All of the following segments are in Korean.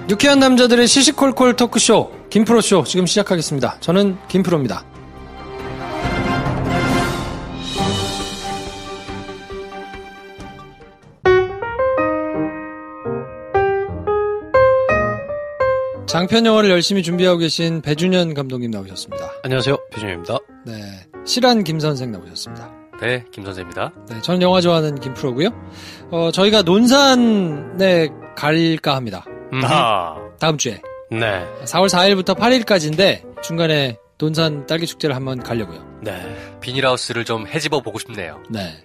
유쾌한 남자들의 시시콜콜 토크쇼 김프로쇼 지금 시작하겠습니다. 저는 김프로입니다. 장편 영화를 열심히 준비하고 계신 배준현 감독님 나오셨습니다. 안녕하세요, 배준현입니다. 네, 실한 김선생 나오셨습니다. 네, 김선생입니다. 네, 저는 영화 좋아하는 김프로고요. 저희가 논산에 갈까 합니다. 다음 주에. 네. 4월 4일부터 8일까지인데 중간에 논산 딸기 축제를 한번 가려고요. 네. 비닐하우스를 좀 헤집어 보고 싶네요. 네.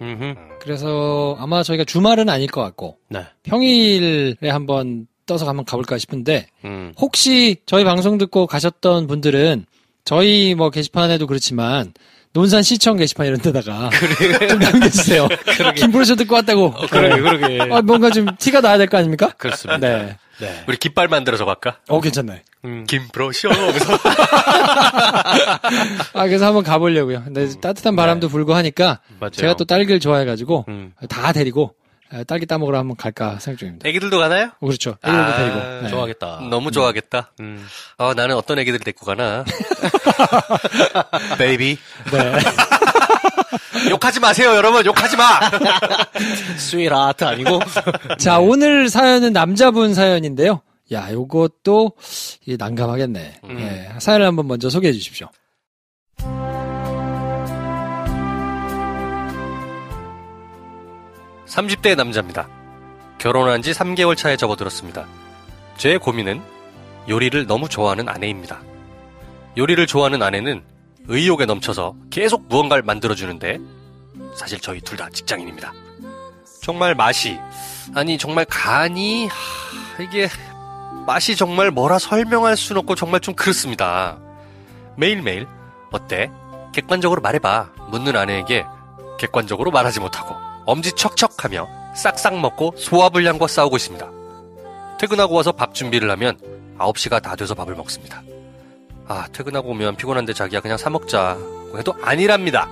그래서 아마 저희가 주말은 아닐 것 같고 네. 평일에 한번 떠서 한번 가볼까 싶은데 혹시 저희 방송 듣고 가셨던 분들은 저희 뭐 게시판에도 그렇지만 논산 시청 게시판 이런 데다가 좀 남겨주세요. 김프로쇼 듣고 왔다고. 그러게. 뭔가 좀 티가 나야 될 거 아닙니까? 그렇습니다. 네. 네. 우리 깃발 만들어서 갈까? 괜찮네. 김프로쇼. 그래서 한번 가보려고요. 근데 따뜻한 바람도 불고 하니까 맞아요. 제가 또 딸기를 좋아해가지고 다 데리고 딸기 따먹으러 한번 갈까 생각 중입니다. 애기들도 가나요? 그렇죠. 애기들도 데리고. 네. 좋아하겠다. 너무 좋아하겠다. 나는 어떤 애기들 데리고 가나? 베이비. 네. 욕하지 마세요, 여러분. 욕하지 마. 스위라트 아니고. 자, 오늘 사연은 남자분 사연인데요. 야, 요것도 난감하겠네. 네, 사연을 한번 먼저 소개해 주십시오. (30대) 남자입니다. 결혼한 지 3개월 차에 접어들었습니다. 제 고민은 요리를 너무 좋아하는 아내입니다. 요리를 좋아하는 아내는 의욕에 넘쳐서 계속 무언가를 만들어주는데 사실 저희 둘 다 직장인입니다. 정말 맛이, 아니 정말 간이, 이게 맛이 정말 뭐라 설명할 수는 없고 정말 좀 그렇습니다. 매일매일 어때? 객관적으로 말해봐. 묻는 아내에게 객관적으로 말하지 못하고 엄지척척하며 싹싹 먹고 소화불량과 싸우고 있습니다. 퇴근하고 와서 밥 준비를 하면 9시가 다 돼서 밥을 먹습니다. 퇴근하고 오면 피곤한데 자기야 그냥 사 먹자 해도 아니랍니다.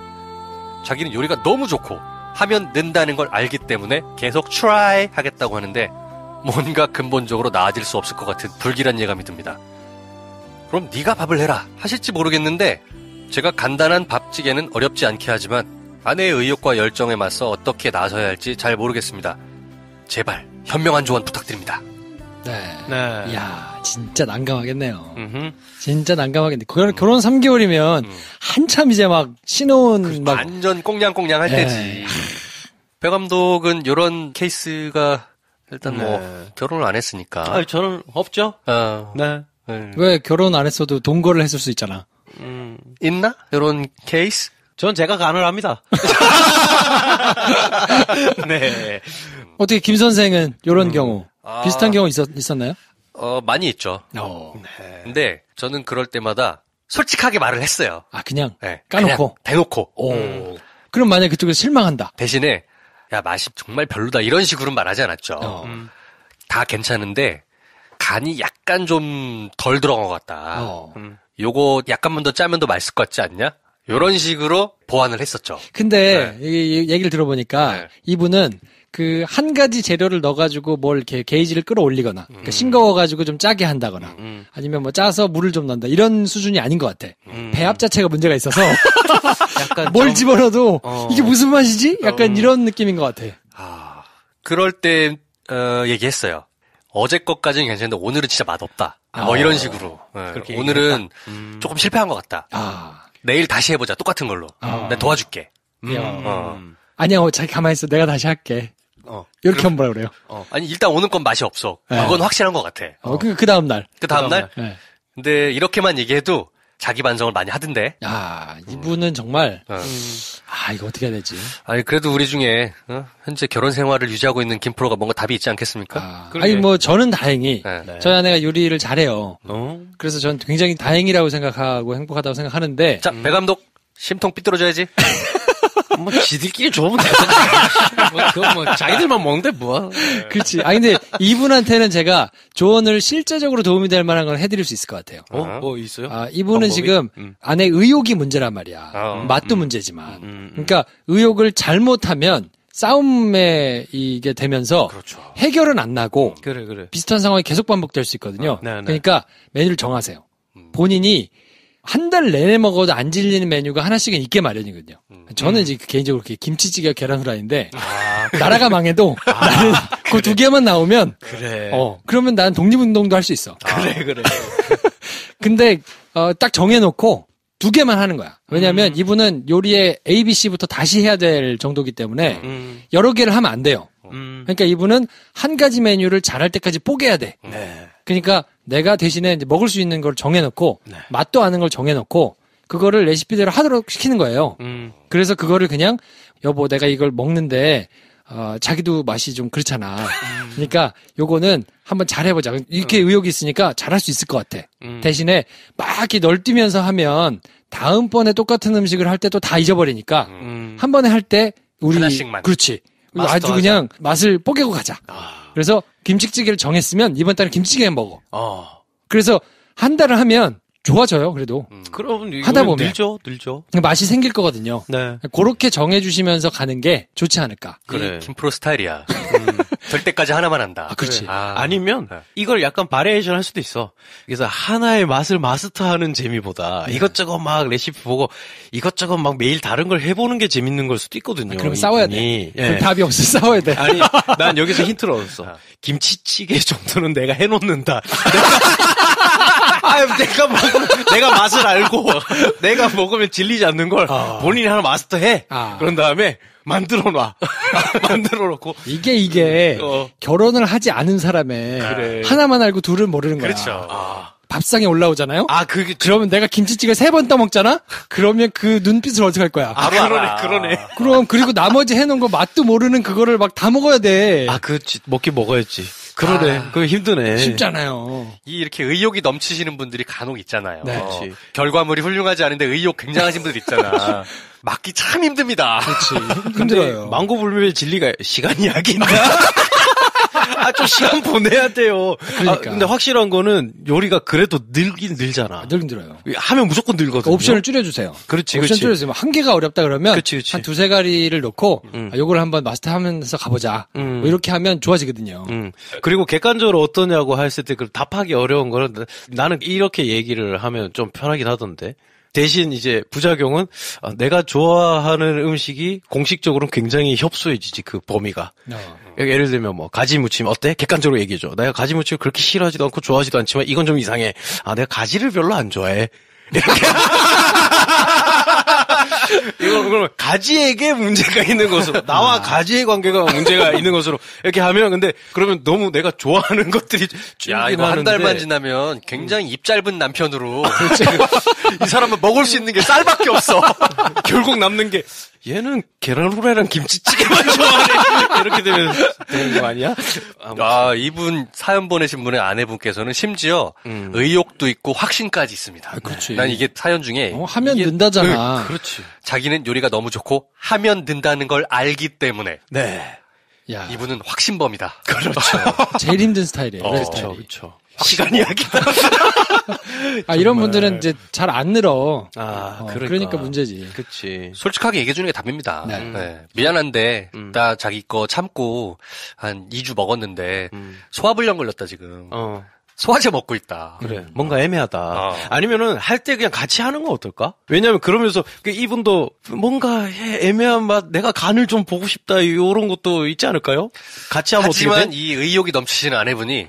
자기는 요리가 너무 좋고 하면 는다는 걸 알기 때문에 계속 try 하겠다고 하는데 뭔가 근본적으로 나아질 수 없을 것 같은 불길한 예감이 듭니다. 그럼 네가 밥을 해라 하실지 모르겠는데 제가 간단한 밥찌개는 어렵지 않게 하지만 아내의 의욕과 열정에 맞서 어떻게 나서야 할지 잘 모르겠습니다. 제발 현명한 조언 부탁드립니다. 네. 네. 이야, 진짜 난감하겠네요. 진짜 난감하겠네. 결혼 3개월이면 한참 이제 막 신혼 막 완전 꽁냥꽁냥 할 때지. 배 감독은 이런 케이스가 일단 결혼을 안 했으니까. 저는 없죠. 네. 왜 결혼 안 했어도 동거를 했을 수 있잖아. 있나? 이런 케이스? 전 제가 가능합니다. 네. 어떻게 김 선생은 이런 경우 비슷한 경우 있었나요? 많이 있죠. 네. 근데 저는 그럴 때마다 솔직하게 말을 했어요. 그냥 네, 까놓고. 그냥 대놓고. 그럼 만약에 그쪽에서 실망한다. 대신에 야 맛이 정말 별로다 이런 식으로는 말하지 않았죠. 다 괜찮은데 간이 약간 좀 덜 들어간 것 같다. 요거 약간만 더 짜면 더 맛있을 것 같지 않냐? 요런 식으로 보완을 했었죠. 근데 이 얘기를 들어보니까 이분은 그 한 가지 재료를 넣어가지고 뭘 이렇게 게이지를 끌어올리거나 그러니까 싱거워가지고 좀 짜게 한다거나 아니면 뭐 짜서 물을 좀 넣는다 이런 수준이 아닌 것 같아. 배합 자체가 문제가 있어서 약간 뭘 집어넣어도 이게 무슨 맛이지? 약간 이런 느낌인 것 같아. 그럴 때 얘기했어요. 어제 것까지는 괜찮은데 오늘은 진짜 맛없다. 뭐 이런 식으로. 오늘은 조금 실패한 것 같다. 내일 다시 해보자. 똑같은 걸로. 내가 도와줄게. 아니야, 자기 가만히 있어. 내가 다시 할게. 이렇게 하면 뭐라 그래요? 아니, 일단 오는 건 맛이 없어. 그건 확실한 것 같아. 그 다음날. 그 다음날? 네. 근데 이렇게만 얘기해도 자기 반성을 많이 하던데. 이분은 정말, 이거 어떻게 해야 되지? 아니, 그래도 우리 중에, 현재 결혼 생활을 유지하고 있는 김프로가 뭔가 답이 있지 않겠습니까? 저는 다행히, 저희 아내가 요리를 잘해요. 그래서 저는 굉장히 다행이라고 생각하고 행복하다고 생각하는데. 자, 배 감독, 심통 삐뚤어져야지. 뭐 지들끼리 좋으면 되잖아. 그거 뭐 자기들만 먹는데 뭐야. 그렇지. 근데 이분한테는 제가 조언을 실제적으로 도움이 될 만한 걸 해드릴 수 있을 것 같아요. 뭐 있어요? 이분은 방법이? 지금 아내 의욕이 문제란 말이야. 맛도 문제지만. 그러니까 의욕을 잘못하면 싸움에 이게 되면서 그렇죠. 해결은 안 나고 그래. 비슷한 상황이 계속 반복될 수 있거든요. 네. 그러니까 메뉴를 정하세요. 본인이 한 달 내내 먹어도 안 질리는 메뉴가 하나씩은 있게 마련이거든요. 저는 이제 개인적으로 김치찌개와 계란 후라이인데 나라가 망해도 나는 그 두 개만 나오면 그래. 그러면 난 독립운동도 할 수 있어. 그래. 근데 딱 정해놓고 두 개만 하는 거야. 왜냐하면 이분은 요리에 A, B, C부터 다시 해야 될 정도이기 때문에 여러 개를 하면 안 돼요. 그러니까 이분은 한 가지 메뉴를 잘할 때까지 뽀개야 돼. 네. 그러니까 내가 대신에 이제 먹을 수 있는 걸 정해놓고 네. 맛도 아는 걸 정해놓고 그거를 레시피대로 하도록 시키는 거예요. 그래서 그거를 그냥 여보 내가 이걸 먹는데 자기도 맛이 좀 그렇잖아. 그러니까 요거는 한번 잘해보자. 이렇게 의욕이 있으니까 잘할 수 있을 것 같아. 대신에 막 이렇게 널뛰면서 하면 다음번에 똑같은 음식을 할 때 또 다 잊어버리니까 한 번에 할 때 우리 하나씩만. 그렇지. 마스터하자. 아주 그냥 맛을 뽀개고 가자. 그래서 김치찌개를 정했으면 이번 달은 김치찌개 먹어. 그래서 한 달을 하면 좋아져요. 그래도 그럼 하다 보면 늘죠. 맛이 생길 거거든요. 네. 그렇게 정해주시면서 가는 게 좋지 않을까. 그래. 김프로 스타일이야. 될 때까지 하나만 한다. 그렇지. 아니면 이걸 약간 바리에이션 할 수도 있어. 그래서 하나의 맛을 마스터하는 재미보다 이것저것 막 레시피 보고 이것저것 막 매일 다른 걸 해보는 게 재밌는 걸 수도 있거든요. 그럼 싸워야 돼. 그럼 답이 없어 싸워야 돼. 아니 난 여기서 힌트를 얻었어. 김치찌개 정도는 내가 해놓는다. 내가 맛을 알고 내가 먹으면 질리지 않는 걸 본인이 하나 마스터해. 그런 다음에 만들어 놔. 만들어 놓고 이게 결혼을 하지 않은 사람의 그래. 하나만 알고 둘을 모르는 거야. 그렇죠. 밥상에 올라오잖아요. 그게 그러면 내가 김치찌개 3번 떠먹잖아. 그러면 그 눈빛을 어떻게 할 거야? 그러네. 그럼 그리고 나머지 해놓은 거 맛도 모르는 그거를 막 다 먹어야 돼. 먹긴 먹어야지. 그러네. 그거 힘드네. 쉽잖아요. 이렇게 의욕이 넘치시는 분들이 간혹 있잖아요. 네. 그렇지. 결과물이 훌륭하지 않은데 의욕 굉장하신 분들 있잖아. 맞기 참 힘듭니다. 그렇지. 힘들어요. 망고불면의 진리가 시간이 약인다. 좀 시간 보내야 돼요. 그러니까. 근데 확실한 거는 요리가 그래도 늘긴 늘잖아. 늘긴 들어요. 하면 무조건 늘거든요. 옵션을 줄여주세요. 그렇지. 옵션 줄여주세요. 한 개가 어렵다 그러면 그치. 한 두세 가리를 넣고 요걸 한번 마스터하면서 가보자. 뭐 이렇게 하면 좋아지거든요. 그리고 객관적으로 어떠냐고 했을 때 그 답하기 어려운 거는 나는 이렇게 얘기를 하면 좀 편하긴 하던데. 대신 이제 부작용은 내가 좋아하는 음식이 공식적으로는 굉장히 협소해지지 그 범위가. 예를 들면 뭐 가지무침 어때? 객관적으로 얘기해줘. 내가 가지무침을 그렇게 싫어하지도 않고 좋아하지도 않지만 이건 좀 이상해. 내가 가지를 별로 안 좋아해. 이렇게. 그러면 가지에게 문제가 있는 것으로 나와 가지의 관계가 문제가 있는 것으로 이렇게 하면 근데 그러면 너무 내가 좋아하는 것들이 야, 이거 한 달만 지나면 굉장히 입 짧은 남편으로 이 사람은 먹을 수 있는 게 쌀밖에 없어. 결국 남는 게 얘는 계란 후라이랑 김치찌개만 좋아하네. 이렇게 되는 거 아니야? 이분 사연 보내신 분의 아내분께서는 심지어 의욕도 있고 확신까지 있습니다. 그렇지. 난 이게 사연 중에 하면 는다잖아. 그렇지. 자기는 요리가 너무 좋고 하면 는다는 걸 알기 때문에 네. 야, 이분은 확신범이다. 그렇죠. 제일 힘든 스타일이에요. 그렇죠. 시간이 약이다. 이런 분들은 이제 잘 안 늘어. 그러니까 문제지. 그치. 솔직하게 얘기해주는 게 답입니다. 네. 미안한데 나 자기 거 참고 한 2주 먹었는데 소화불량 걸렸다 지금. 소화제 먹고 있다. 그래. 뭔가 애매하다. 아니면은 할 때 그냥 같이 하는 건 어떨까? 왜냐면 그러면서 이분도 뭔가 애매한 맛, 내가 간을 좀 보고 싶다, 요런 것도 있지 않을까요? 같이 하면 어떻게 돼? 하지만 이 의욕이 넘치시는 아내분이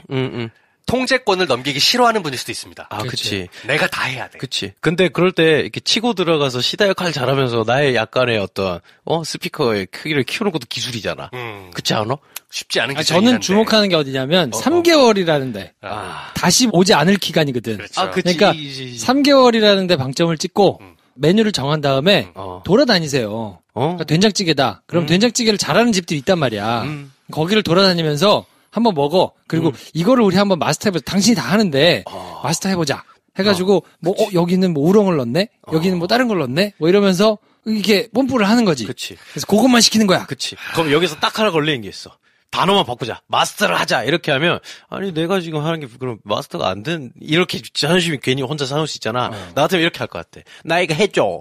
통제권을 넘기기 싫어하는 분일 수도 있습니다. 그치. 내가 다 해야 돼. 그치. 근데 그럴 때 이렇게 치고 들어가서 시다 역할 잘하면서 나의 약간의 어떤, 스피커의 크기를 키우는 것도 기술이잖아. 그렇지 않아? 쉽지 않은 기술이긴 저는 한데. 주목하는 게 어디냐면 3개월이라는데 다시 오지 않을 기간이거든. 그렇죠. 그러니까 3개월이라는데 방점을 찍고 메뉴를 정한 다음에 돌아다니세요. 그러니까 된장찌개다. 그럼 된장찌개를 잘하는 집들이 있단 말이야. 거기를 돌아다니면서 한번 먹어. 그리고 이거를 우리 한번 마스터해보자. 당신이 다 하는데 마스터해보자. 해가지고 여기는 뭐 우렁을 넣네? 여기는 뭐 다른 걸 넣네? 뭐 이러면서 이렇게 뽐뿌를 하는 거지. 그치. 그래서 그것만 시키는 거야. 그치. 그럼 여기서 딱 하나 걸리는 게 있어. 단어만 바꾸자. 마스터를 하자. 이렇게 하면, 아니, 내가 지금 하는 게, 그럼 마스터가 안 된, 이렇게 자존심이 괜히 혼자 사놓을 수 있잖아. 나 같으면 이렇게 할 것 같아. 나 이거 해줘.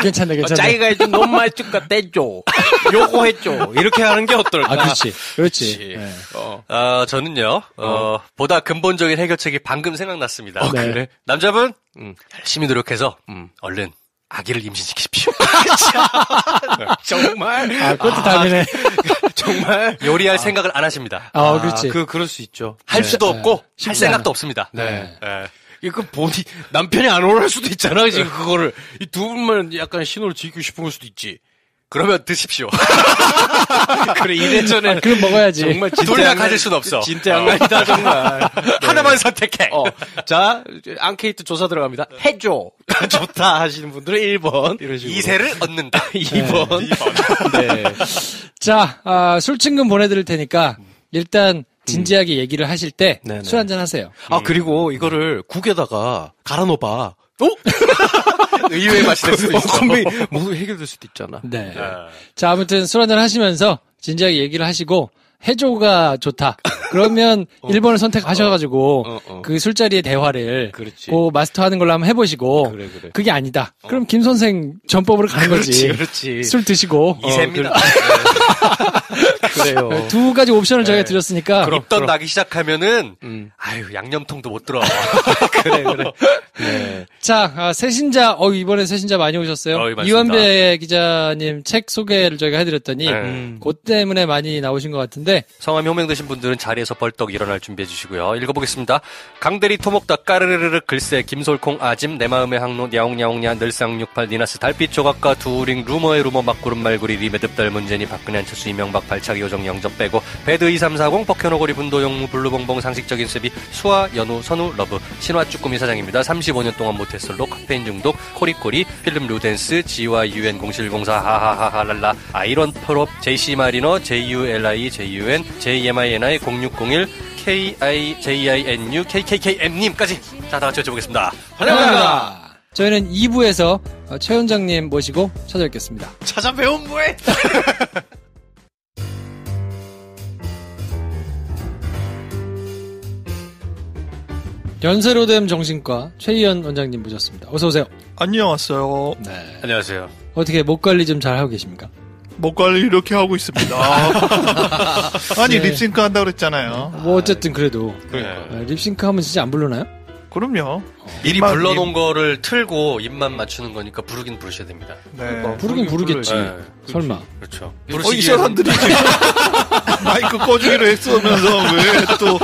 괜찮네. 자기가 해준 너무 맛있으니까 떼줘. 요거 해줘. 이렇게 하는 게 어떨까? 아, 그렇지. 네. 저는요, 보다 근본적인 해결책이 방금 생각났습니다. 네. 그래? 남자분, 열심히 노력해서, 얼른 아기를 임신시키십시오. 정말. 그것도 당연해. 정말. 요리할 생각을 안 하십니다. 그렇지. 그럴 수 있죠. 할 수도 없고, 할 생각도 않아. 없습니다. 네. 이거 남편이 안 원할 수도 있잖아, 지금 그거를. 이 두 분만 약간 신호를 지키고 싶은 걸 수도 있지. 그러면 드십시오. 그래, 이래저래. 그럼 먹어야지. 정말 둘 다 가질 수는 없어. 진퇴양난이다, 정말. 하나만 선택해. 자, 앙케이트 조사 들어갑니다. 해줘. 좋다 하시는 분들은 1번. 이런 식으로. 2세를 얻는다. 2번. 네. 자, 술친금 보내드릴 테니까, 일단, 진지하게 얘기를 하실 때, 술 한잔 하세요. 그리고 이거를 국에다가 갈아 넣어봐. 의외의 맛이 될 수도 있어. 모두 해결될 수도 있잖아. 네. 자, 아무튼 술 한잔 하시면서, 진지하게 얘기를 하시고, 해조가 좋다. 그러면 1번을 선택하셔가지고 그 술자리의 대화를 그렇지. 그 마스터하는 걸로 한번 해보시고 그래. 그게 아니다. 그럼 김 선생 전법으로 가는 거지. 그렇지. 술 드시고 2세입니다. 그래요. 두 가지 옵션을 저희가 드렸으니까 입던 나기 시작하면은 아유 양념통도 못 들어. 그래. 네. 자, 새신자 이번에 새신자 많이 오셨어요. 많습니다. 이완배 기자님 책 소개를 저희가 해드렸더니 그것 때문에 많이 나오신 것 같은데 성함이 호명되신 분들은 자리에서 벌떡 일어날 준비해 주시고요. 읽어보겠습니다. 강대리 토목닭 까르르르 글쎄 김솔콩 아짐 내 마음의 항로 야옹야옹야 늘상68 니나스 달빛 조각가 두링 루머의 루머 막구름 말구리 리메듭달 문제니 박근혜 안철수 이명박 발차기 요정 영접 빼고 배드 2340 버켜노고리 분도 영무 블루봉봉 상식적인 수비 수아 연우 선우 러브 신화 쭈꾸미 사장입니다. 35년 동안 모태솔로 카페인 중독 코리코리 필름 루덴스 지와 유엔 0704 하하하하랄라 아이런 프롭 JC 마리너 JULI JUN JMINI 0601 KIJINU KKKM님까지 자 다 같이 여쭤보겠습니다. 환영합니다. 저희는 2부에서 최 원장님 모시고 찾아뵙겠습니다. 찾아뵈면 뭐해? 연세로뎀 정신과 최희연 원장님 모셨습니다. 어서 오세요. 안녕하세요. 네. 안녕하세요. 어떻게 목 관리 좀 잘 하고 계십니까? 목 관리 이렇게 하고 있습니다. 아니 립싱크 한다고 그랬잖아요. 뭐 어쨌든 그래도 그러니까. 립싱크 하면 진짜 안 부르나요? 그럼요. 미리 불러놓은 거를 틀고 입만 맞추는 거니까 부르긴 부르셔야 됩니다. 네. 부르긴 부르겠지. 네. 설마. 그렇죠. 이 사람들이 마이크 꺼주기로 했으면서 왜 또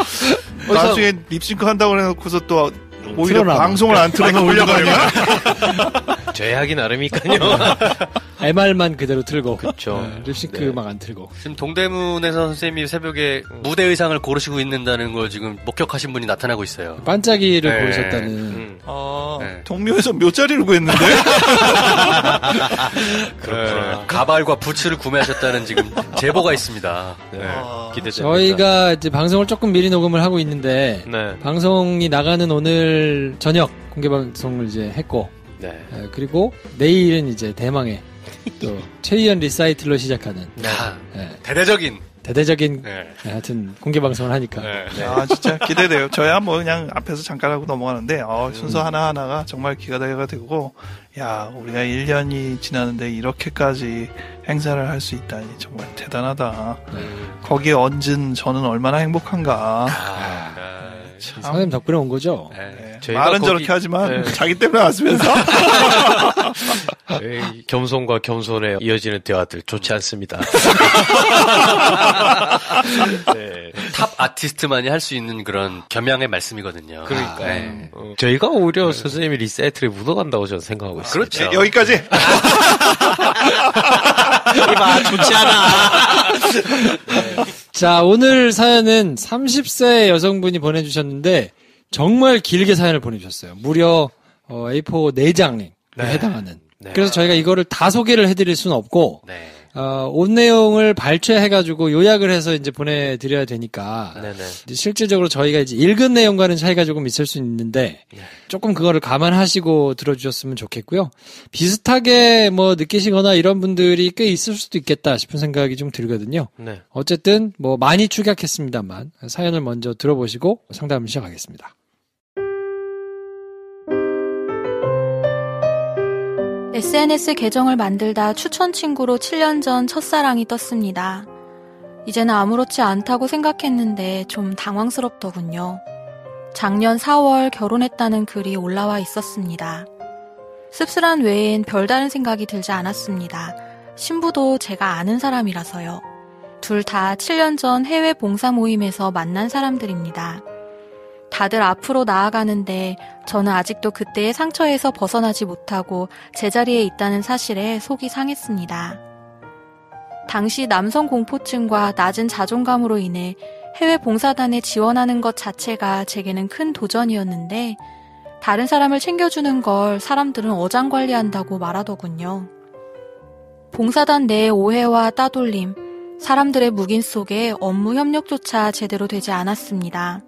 나중에 립싱크 한다고 해놓고서 또 오히려 틀어놔. 방송을 안 틀어놓은 거 아니야? 죄하기 나름이니까요. MR만 그대로 틀고. 그쵸. 립싱크 네. 막 안 틀고. 지금 동대문에서 선생님이 새벽에 무대 의상을 고르시고 있는다는 걸 지금 목격하신 분이 나타나고 있어요. 반짝이를 네. 고르셨다는. 네. 동묘에서 묘자리를 구했는데? 그렇구나. 가발과 부츠를 구매하셨다는 지금 제보가 있습니다. 네. 아, 기대됩니다. 저희가 이제 방송을 조금 미리 녹음을 하고 있는데 네. 방송이 나가는 오늘 저녁 공개 방송을 이제 했고 네. 그리고 내일은 이제 대망의 또 최희연 리사이틀로 시작하는 대대적인. 대대적인 네. 하여튼 공개 방송을 하니까 네. 아 진짜 기대돼요. 저야 뭐 그냥 앞에서 잠깐 하고 넘어가는데 순서 하나하나가 정말 기대가 되고 야 우리가 1년이 지났는데 이렇게까지 행사를 할 수 있다니 정말 대단하다. 거기에 얹은 저는 얼마나 행복한가. 참. 선생님 덕분에 온 거죠. 네. 저희가 말은 거기- 저렇게 하지만 네. 자기 때문에 왔으면서 에이, 겸손과 겸손에 이어지는 대화들 좋지 않습니다. 네. 탑 아티스트만이 할 수 있는 그런 겸양의 말씀이거든요. 그러니까요. 네. 저희가 오히려 선생님이 리사이트를 묻어간다고 저는 생각하고 있어요. 그렇죠. 네, 여기까지. 이봐, 좋지 않아. 자 오늘 사연은 30세 여성분이 보내주셨는데 정말 길게 사연을 보내주셨어요. 무려 A4 4장에 해당하는. 네. 그래서 저희가 이거를 다 소개를 해드릴 수는 없고 네. 온 내용을 발췌해가지고 요약을 해서 이제 보내드려야 되니까 네네. 이제 실질적으로 저희가 이제 읽은 내용과는 차이가 조금 있을 수 있는데 조금 그거를 감안하시고 들어주셨으면 좋겠고요. 비슷하게 뭐 느끼시거나 이런 분들이 꽤 있을 수도 있겠다 싶은 생각이 좀 들거든요. 네. 어쨌든 뭐 많이 축약했습니다만 사연을 먼저 들어보시고 상담을 시작하겠습니다. SNS 계정을 만들다 추천 친구로 7년 전 첫사랑이 떴습니다. 이제는 아무렇지 않다고 생각했는데 좀 당황스럽더군요. 작년 4월 결혼했다는 글이 올라와 있었습니다. 씁쓸한 외엔 별다른 생각이 들지 않았습니다. 신부도 제가 아는 사람이라서요. 둘 다 7년 전 해외 봉사 모임에서 만난 사람들입니다. 다들 앞으로 나아가는데 저는 아직도 그때의 상처에서 벗어나지 못하고 제자리에 있다는 사실에 속이 상했습니다. 당시 남성 공포증과 낮은 자존감으로 인해 해외 봉사단에 지원하는 것 자체가 제게는 큰 도전이었는데 다른 사람을 챙겨주는 걸 사람들은 어장관리한다고 말하더군요. 봉사단 내의 오해와 따돌림, 사람들의 묵인 속에 업무 협력조차 제대로 되지 않았습니다.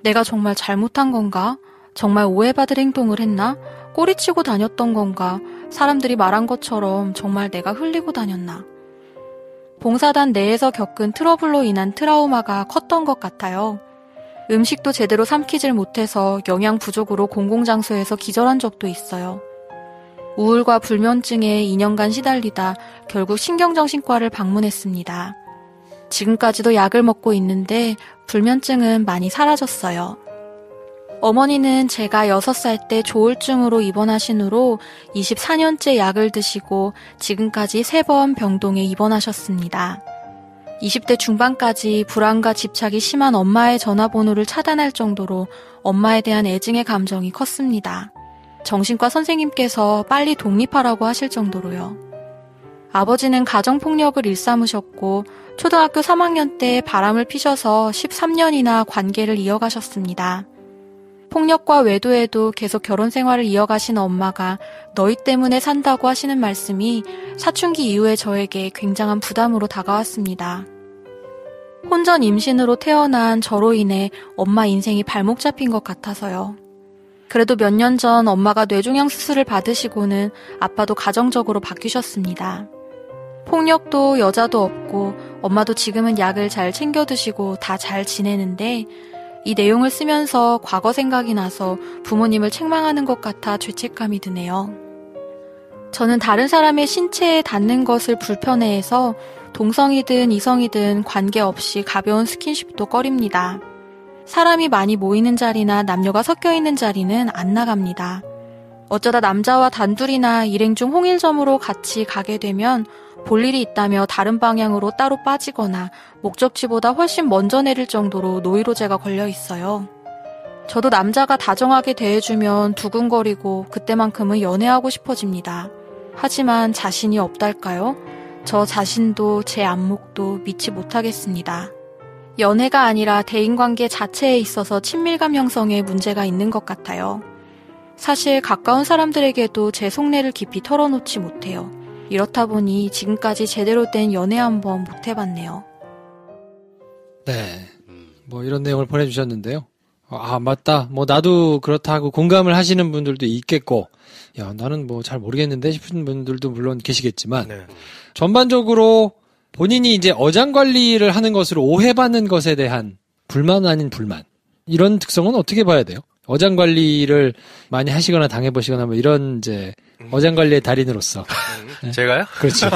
내가 정말 잘못한 건가? 정말 오해받을 행동을 했나? 꼬리치고 다녔던 건가? 사람들이 말한 것처럼 정말 내가 흘리고 다녔나? 봉사단 내에서 겪은 트러블로 인한 트라우마가 컸던 것 같아요. 음식도 제대로 삼키질 못해서 영양 부족으로 공공장소에서 기절한 적도 있어요. 우울과 불면증에 2년간 시달리다 결국 신경정신과를 방문했습니다. 지금까지도 약을 먹고 있는데 불면증은 많이 사라졌어요. 어머니는 제가 6살 때 조울증으로 입원하신 후로 24년째 약을 드시고 지금까지 3번 병동에 입원하셨습니다. 20대 중반까지 불안과 집착이 심한 엄마의 전화번호를 차단할 정도로 엄마에 대한 애증의 감정이 컸습니다. 정신과 선생님께서 빨리 독립하라고 하실 정도로요. 아버지는 가정폭력을 일삼으셨고 초등학교 3학년 때 바람을 피셔서 13년이나 관계를 이어가셨습니다. 폭력과 외도에도 계속 결혼 생활을 이어가신 엄마가 너희 때문에 산다고 하시는 말씀이 사춘기 이후에 저에게 굉장한 부담으로 다가왔습니다. 혼전 임신으로 태어난 저로 인해 엄마 인생이 발목 잡힌 것 같아서요. 그래도 몇 년 전 엄마가 뇌종양 수술을 받으시고는 아빠도 가정적으로 바뀌셨습니다. 폭력도 여자도 없고 엄마도 지금은 약을 잘 챙겨 드시고 다 잘 지내는데 이 내용을 쓰면서 과거 생각이 나서 부모님을 책망하는 것 같아 죄책감이 드네요. 저는 다른 사람의 신체에 닿는 것을 불편해해서 동성이든 이성이든 관계없이 가벼운 스킨십도 꺼립니다. 사람이 많이 모이는 자리나 남녀가 섞여 있는 자리는 안 나갑니다. 어쩌다 남자와 단둘이나 일행 중 홍일점으로 같이 가게 되면 볼 일이 있다며 다른 방향으로 따로 빠지거나 목적지보다 훨씬 먼저 내릴 정도로 노이로제가 걸려 있어요. 저도 남자가 다정하게 대해주면 두근거리고 그때만큼은 연애하고 싶어집니다. 하지만 자신이 없달까요? 저 자신도 제 안목도 믿지 못하겠습니다. 연애가 아니라 대인관계 자체에 있어서 친밀감 형성에 문제가 있는 것 같아요. 사실 가까운 사람들에게도 제 속내를 깊이 털어놓지 못해요. 이렇다 보니 지금까지 제대로 된 연애 한번 못 해봤네요. 네. 뭐 이런 내용을 보내주셨는데요. 아, 맞다. 뭐 나도 그렇다고 공감을 하시는 분들도 있겠고, 야, 나는 뭐 잘 모르겠는데 싶은 분들도 물론 계시겠지만, 네. 전반적으로 본인이 이제 어장관리를 하는 것으로 오해받는 것에 대한 불만 아닌 불만. 이런 특성은 어떻게 봐야 돼요? 어장관리를 많이 하시거나 당해보시거나 뭐 이런 이제 어장관리의 달인으로서. 네. 제가요? 그렇죠.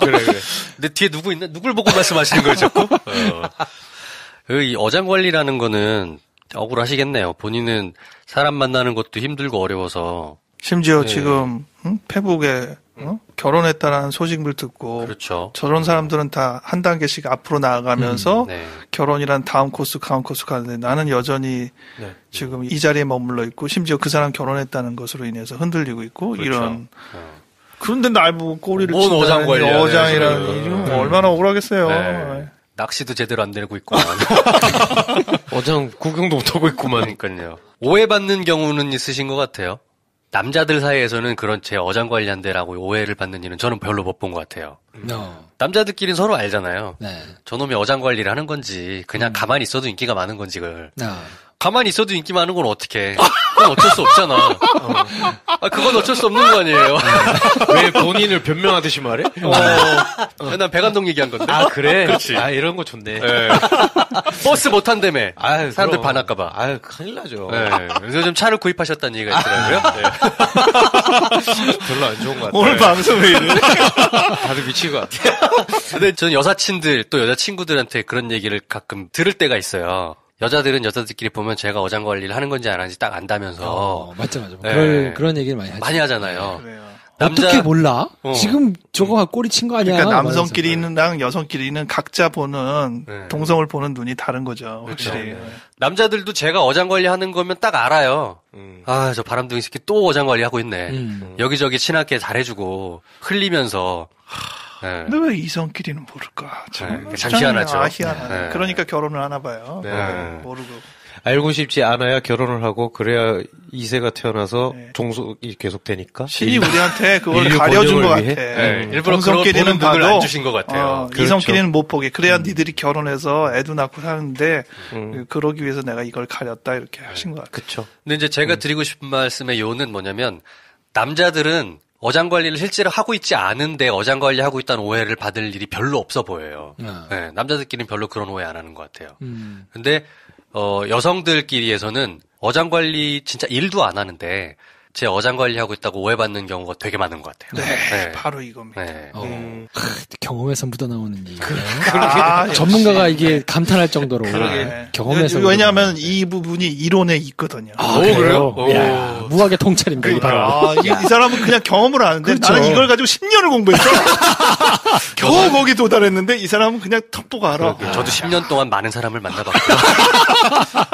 그래. 근데 뒤에 누구 있나? 누굴 보고 말씀하시는 거예요, 자꾸? 이 어장관리라는 거는 억울하시겠네요. 본인은 사람 만나는 것도 힘들고 어려워서. 심지어 네. 지금 페북에 결혼했다라는 소식을 듣고 그렇죠. 저런 사람들은 다 한 단계씩 앞으로 나아가면서 네. 결혼이란 다음 코스 가는데 나는 여전히 네. 지금 이 자리에 머물러 있고 심지어 그 사람 결혼했다는 것으로 인해서 흔들리고 있고 그렇죠. 이런 그런데 날 보고 꼬리를 친다는 어장이라는 일이 얼마나 억울하겠어요. 네. 낚시도 제대로 안 되고 있고 어장 구경도 못하고 있구만. 그러니까요. 오해받는 경우는 있으신 것 같아요. 남자들 사이에서는 그런 제 어장관리한대라고 오해를 받는 일은 저는 별로 못 본 것 같아요. 남자들끼리는 서로 알잖아요. 네. 저놈이 어장관리를 하는 건지 그냥 가만히 있어도 인기가 많은 건지 그걸 가만히 있어도 인기 많은 건 어떡해. 그건 어쩔 수 없잖아. 그건 어쩔 수 없는 거 아니에요. 왜 본인을 변명하듯이 말해? 난 배 감독 얘기한 건데. 아, 그래? 그렇지. 이런 거 좋네. 네. 버스 못 탄다며. 사람들 그럼. 반할까봐. 큰일 나죠. 네. 그래서 좀 차를 구입하셨다는 얘기가 있더라고요. 네. 별로 안 좋은 것 같아요. 오늘 방송 왜 이래? 다들 미칠 것 같아요. 근데 저는 여사친들 또 여자친구들한테 그런 얘기를 가끔 들을 때가 있어요. 여자들은 여자들끼리 보면 제가 어장관리를 하는 건지 안 하는지 딱 안다면서. 맞죠. 네. 그런 얘기를 많이 하죠. 많이 하잖아요. 그래요. 어떻게 몰라? 지금 저거 꼬리 친 거 아니야? 그러니까 남성끼리랑 여성끼리는 각자 보는 네. 동성을 보는 눈이 다른 거죠. 확실히. 그렇죠. 남자들도 제가 어장관리 하는 거면 딱 알아요. 저 바람둥이 새끼 또 어장관리 하고 있네. 여기저기 친하게 잘해주고 흘리면서. 네. 근데 왜 이성끼리는 모를까? 참 희한하죠. 희한하네. 네. 그러니까 결혼을 하나 봐요. 네. 모르고. 알고 싶지 않아야 결혼을 하고 그래야 2세가 태어나서 네. 종속이 계속 되니까. 신이 우리한테 그걸 인류 가려준 것 번영을 같아. 위해? 네. 일부러 그런 거 보는 눈을 안 주신 것 같아요. 그렇죠. 이성끼리는 못 보게. 그래야 니들이 결혼해서 애도 낳고 사는데 그러기 위해서 내가 이걸 가렸다 이렇게 하신 것 같아요. 그쵸. 근데 이제 제가 드리고 싶은 말씀의 요는 뭐냐면 남자들은 어장관리를 실제로 하고 있지 않은데 어장관리하고 있다는 오해를 받을 일이 별로 없어 보여요. 네, 남자들끼리는 별로 그런 오해 안 하는 것 같아요. 근데 여성들끼리에서는 어장관리 진짜 일도 안 하는데 제 어장관리하고 있다고 오해받는 경우가 되게 많은 것 같아요. 네, 바로 이겁니다. 네. 경험에서 묻어나오는 얘기. 아, 전문가가 이게 감탄할 정도로 그러게. 경험에서. 왜냐하면 이 부분이 이론에 있거든요. 그래요? 오. 야, 무학의 통찰입니다. 이 바로. 이 사람은 그냥 경험을 아는데 그렇죠. 나는 이걸 가지고 10년을 공부했어. 겨우 거기 도달했는데 이 사람은 그냥 턱 보고 알아. 저도 10년 동안 많은 사람을 만나봤고요.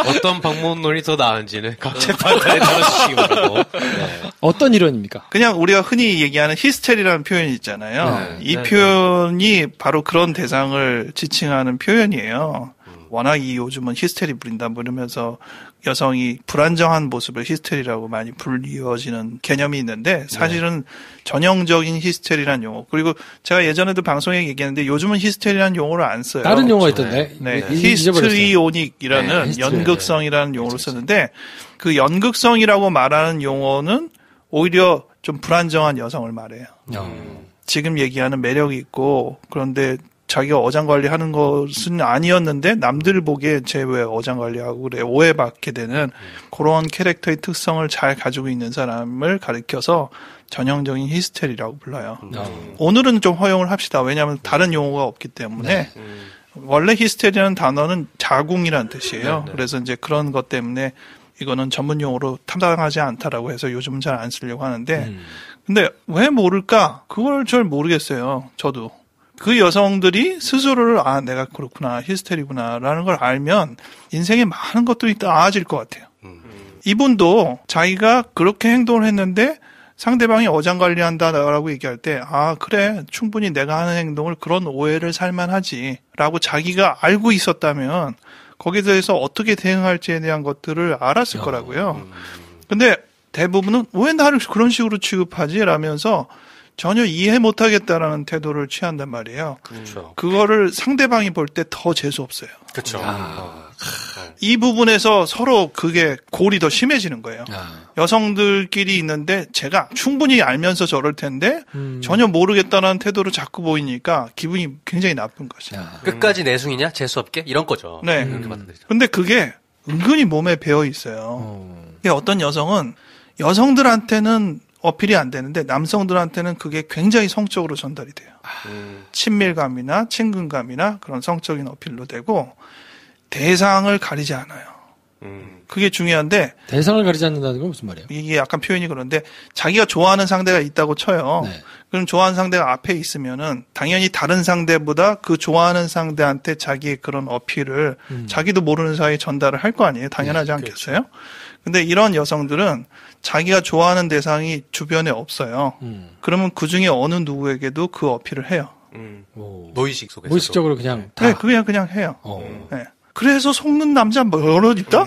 어떤 방법론이 더 나은지는 각자 판단에 따라주시기 바라고. 네. 어떤 이론입니까? 그냥 우리가 흔히 얘기하는 히스테리라는 표현이 있잖아요. 이 표현이 바로 그런 대상을 지칭하는 표현이에요. 워낙 요즘은 히스테리 부린다 뭐 이러면서 여성이 불안정한 모습을 히스테리라고 많이 불리워지는 개념이 있는데 사실은 전형적인 히스테리라는 용어. 그리고 제가 예전에도 방송에 얘기했는데 요즘은 히스테리라는 용어를 안 써요. 다른 용어가 있던데. 네. 히스트리오닉이라는 연극성이라는 용어를 쓰는데 그 연극성이라고 말하는 용어는 오히려 좀 불안정한 여성을 말해요. 지금 얘기하는 매력이 있고 그런데 자기가 어장관리하는 것은 아니었는데 남들 보기에 쟤 왜 어장관리하고 그래 오해받게 되는 그런 캐릭터의 특성을 잘 가지고 있는 사람을 가리켜서 전형적인 히스테리라고 불러요. 오늘은 좀 허용을 합시다. 왜냐하면 다른 용어가 없기 때문에 원래 히스테리라는 단어는 자궁이라는 뜻이에요. 그래서 이제 그런 것 때문에 이거는 전문 용어로 탐당하지 않다라고 해서 요즘은 잘 안 쓰려고 하는데 근데 왜 모를까? 그걸 잘 모르겠어요. 저도. 그 여성들이 스스로를 내가 그렇구나 히스테리구나라는 걸 알면 인생에 많은 것들이 나아질 것 같아요. 이분도 자기가 그렇게 행동을 했는데 상대방이 어장관리한다라고 얘기할 때 그래 충분히 내가 하는 행동을 그런 오해를 살만하지라고 자기가 알고 있었다면 거기에 대해서 어떻게 대응할지에 대한 것들을 알았을 거라고요. 근데 대부분은 왜 나를 그런 식으로 취급하지? 라면서 전혀 이해 못하겠다라는 태도를 취한단 말이에요. 그렇죠. 그거를 상대방이 볼 때 더 재수 없어요. 그렇죠. 이 부분에서 서로 그게 골이 더 심해지는 거예요. 여성들끼리 있는데 제가 충분히 알면서 저럴 텐데 전혀 모르겠다는 태도를 자꾸 보이니까 기분이 굉장히 나쁜 거죠. 끝까지 내숭이냐? 재수 없게? 이런 거죠. 네. 그렇게 받아들이죠. 근데 그게 은근히 몸에 배어 있어요. 어떤 여성은 여성들한테는 어필이 안 되는데 남성들한테는 그게 굉장히 성적으로 전달이 돼요. 친밀감이나 친근감이나 그런 성적인 어필로 되고 대상을 가리지 않아요. 그게 중요한데 대상을 가리지 않는다는 건 무슨 말이에요? 이게 약간 표현이 그런데 자기가 좋아하는 상대가 있다고 쳐요. 네. 그럼 좋아하는 상대가 앞에 있으면은 당연히 다른 상대보다 그 좋아하는 상대한테 자기의 그런 어필을 자기도 모르는 사이에 전달을 할 거 아니에요. 당연하지 않겠어요? 근데 이런 여성들은 자기가 좋아하는 대상이 주변에 없어요. 그러면 그 중에 어느 누구에게도 그 어필을 해요. 노의식 속에서. 무의식적으로 그냥 다. 네, 그냥 해요. 네. 그래서 속는 남자 여러 있다?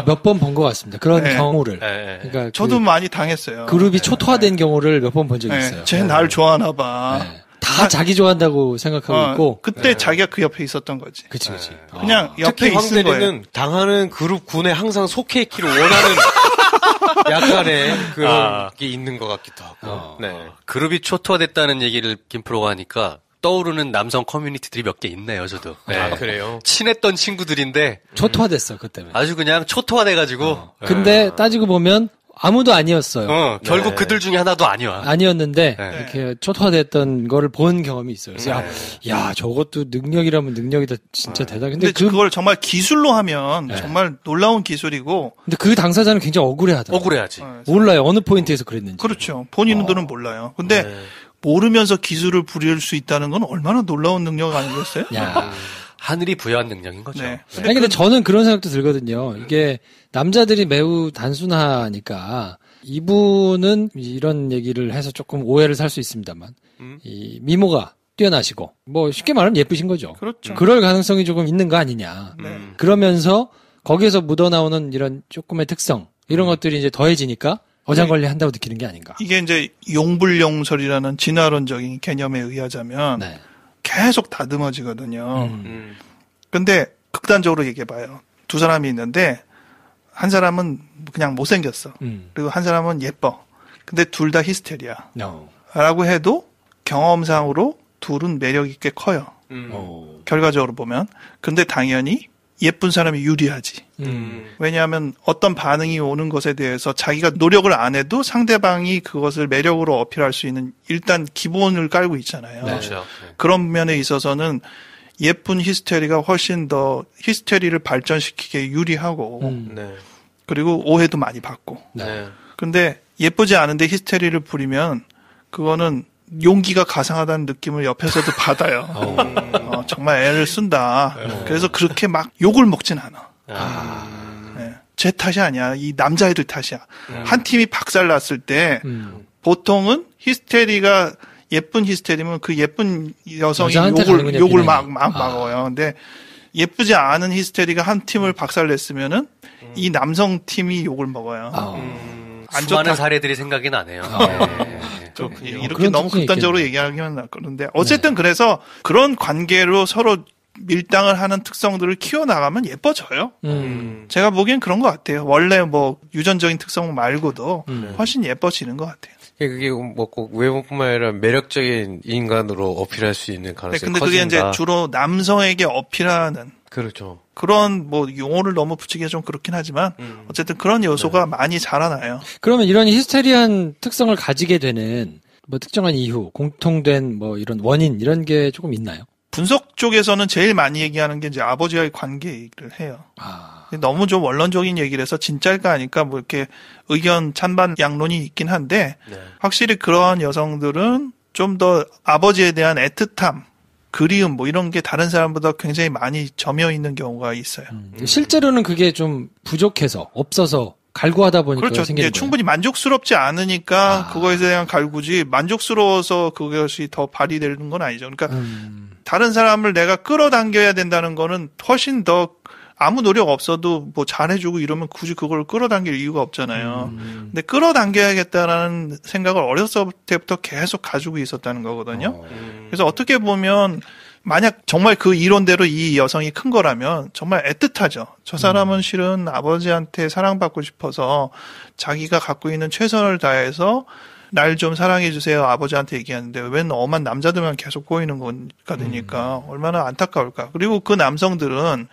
몇 번 본 것 같습니다. 그런 네. 경우를. 네. 그러니까 저도 많이 당했어요. 그룹이 초토화된 경우를 몇 번 본 적이 있어요. 쟤 날 좋아하나 봐. 네. 다 자기 좋아한다고 생각하고 있고. 그때 자기가 그 옆에 있었던 거지. 그치. 그냥 옆에 특히 있은 거예요. 황대리는 당하는 그룹 군에 항상 속해 있기를 원하는 약간의 그런 게 있는 것 같기도 하고. 네. 그룹이 초토화됐다는 얘기를 김프로가 하니까 떠오르는 남성 커뮤니티들이 몇 개 있네요, 저도. 네. 아, 그래요? 친했던 친구들인데. 초토화됐어, 그때. 아주 그냥 초토화돼가지고. 근데 따지고 보면 아무도 아니었어요. 결국 그들 중에 하나도 아니야. 아니었는데, 이렇게 초토화됐던 거를 본 경험이 있어요. 그래서 야, 저것도 능력이라면 능력이다. 진짜 대단해. 근데 그걸 정말 기술로 하면 정말 놀라운 기술이고. 근데 그 당사자는 굉장히 억울해하더라고요. 억울해하지. 몰라요. 어느 포인트에서 그랬는지. 그렇죠. 본인들은 몰라요. 근데 모르면서 기술을 부릴 수 있다는 건 얼마나 놀라운 능력 아니겠어요? 야. 하늘이 부여한 능력인 거죠. 네. 아니, 근데 저는 그런 생각도 들거든요. 이게 남자들이 매우 단순하니까 이분은 이런 얘기를 해서 조금 오해를 살 수 있습니다만 이 미모가 뛰어나시고 뭐 쉽게 말하면 예쁘신 거죠. 그렇죠. 그럴 가능성이 조금 있는 거 아니냐. 그러면서 거기에서 묻어나오는 이런 조금의 특성 이런 것들이 이제 더해지니까 어장관리 한다고 느끼는 게 아닌가. 이게 이제 용불용설이라는 진화론적인 개념에 의하자면 계속 다듬어지거든요. 근데 극단적으로 얘기해봐요. 두 사람이 있는데 한 사람은 그냥 못생겼어. 그리고 한 사람은 예뻐. 근데 둘 다 히스테리야. 라고 해도 경험상으로 둘은 매력 있게 커요. 결과적으로 보면. 근데 당연히 예쁜 사람이 유리하지. 왜냐하면 어떤 반응이 오는 것에 대해서 자기가 노력을 안 해도 상대방이 그것을 매력으로 어필할 수 있는 일단 기본을 깔고 있잖아요. 그렇죠. 그런 면에 있어서는 예쁜 히스테리가 훨씬 더 히스테리를 발전시키기에 유리하고 그리고 오해도 많이 받고. 근데 예쁘지 않은데 히스테리를 부리면 그거는 용기가 가상하다는 느낌을 옆에서도 받아요. 정말 애를 쓴다. 그래서 그렇게 막 욕을 먹진 않아. 네. 제 탓이 아니야. 이 남자애들 탓이야. 한 팀이 박살났을 때 보통은 히스테리가 예쁜 히스테리면 그 예쁜 여성이 욕을 막 먹어요. 근데 예쁘지 않은 히스테리가 한 팀을 박살냈으면은 이 남성 팀이 욕을 먹어요. 안 수많은 사례들이 생각이 나네요. 이렇게 너무 극단적으로 얘기하기만 그런데 어쨌든 그래서 그런 관계로 서로 밀당을 하는 특성들을 키워나가면 예뻐져요. 제가 보기엔 그런 것 같아요. 원래 뭐 유전적인 특성 말고도 훨씬 예뻐지는 것 같아요. 그게 뭐 꼭 외모뿐만 아니라 매력적인 인간으로 어필할 수 있는 가능성이 근데 커진다. 그게 이제 주로 남성에게 어필하는 그렇죠. 그런 뭐 용어를 너무 붙이기가 좀 그렇긴 하지만 어쨌든 그런 요소가 많이 자라나요. 그러면 이런 히스테리한 특성을 가지게 되는 뭐 특정한 이유, 공통된 뭐 이런 원인 이런 게 조금 있나요? 분석 쪽에서는 제일 많이 얘기하는 게 이제 아버지와의 관계 얘기를 해요. 너무 좀 원론적인 얘기를 해서 진짜일까 아닐까 뭐 이렇게 의견 찬반 양론이 있긴 한데 확실히 그러한 여성들은 좀 더 아버지에 대한 애틋함, 그리움 뭐 이런 게 다른 사람보다 굉장히 많이 점여 있는 경우가 있어요. 실제로는 그게 좀 부족해서 없어서 갈구하다 보니까 그렇죠. 생기는 거예요. 충분히 만족스럽지 않으니까 그거에 대한 갈구지 만족스러워서 그것이 더 발휘되는 건 아니죠. 그러니까 다른 사람을 내가 끌어당겨야 된다는 거는 훨씬 더 아무 노력 없어도 뭐 잘해주고 이러면 굳이 그걸 끌어당길 이유가 없잖아요. 근데 끌어당겨야겠다라는 생각을 어렸을 때부터 계속 가지고 있었다는 거거든요. 그래서 어떻게 보면 만약 정말 그 이론대로 이 여성이 큰 거라면 정말 애틋하죠. 저 사람은 실은 아버지한테 사랑받고 싶어서 자기가 갖고 있는 최선을 다해서 날 좀 사랑해 주세요 아버지한테 얘기하는데 웬 엄한 남자들만 계속 꼬이는 거가 되니까 얼마나 안타까울까. 그리고 그 남성들은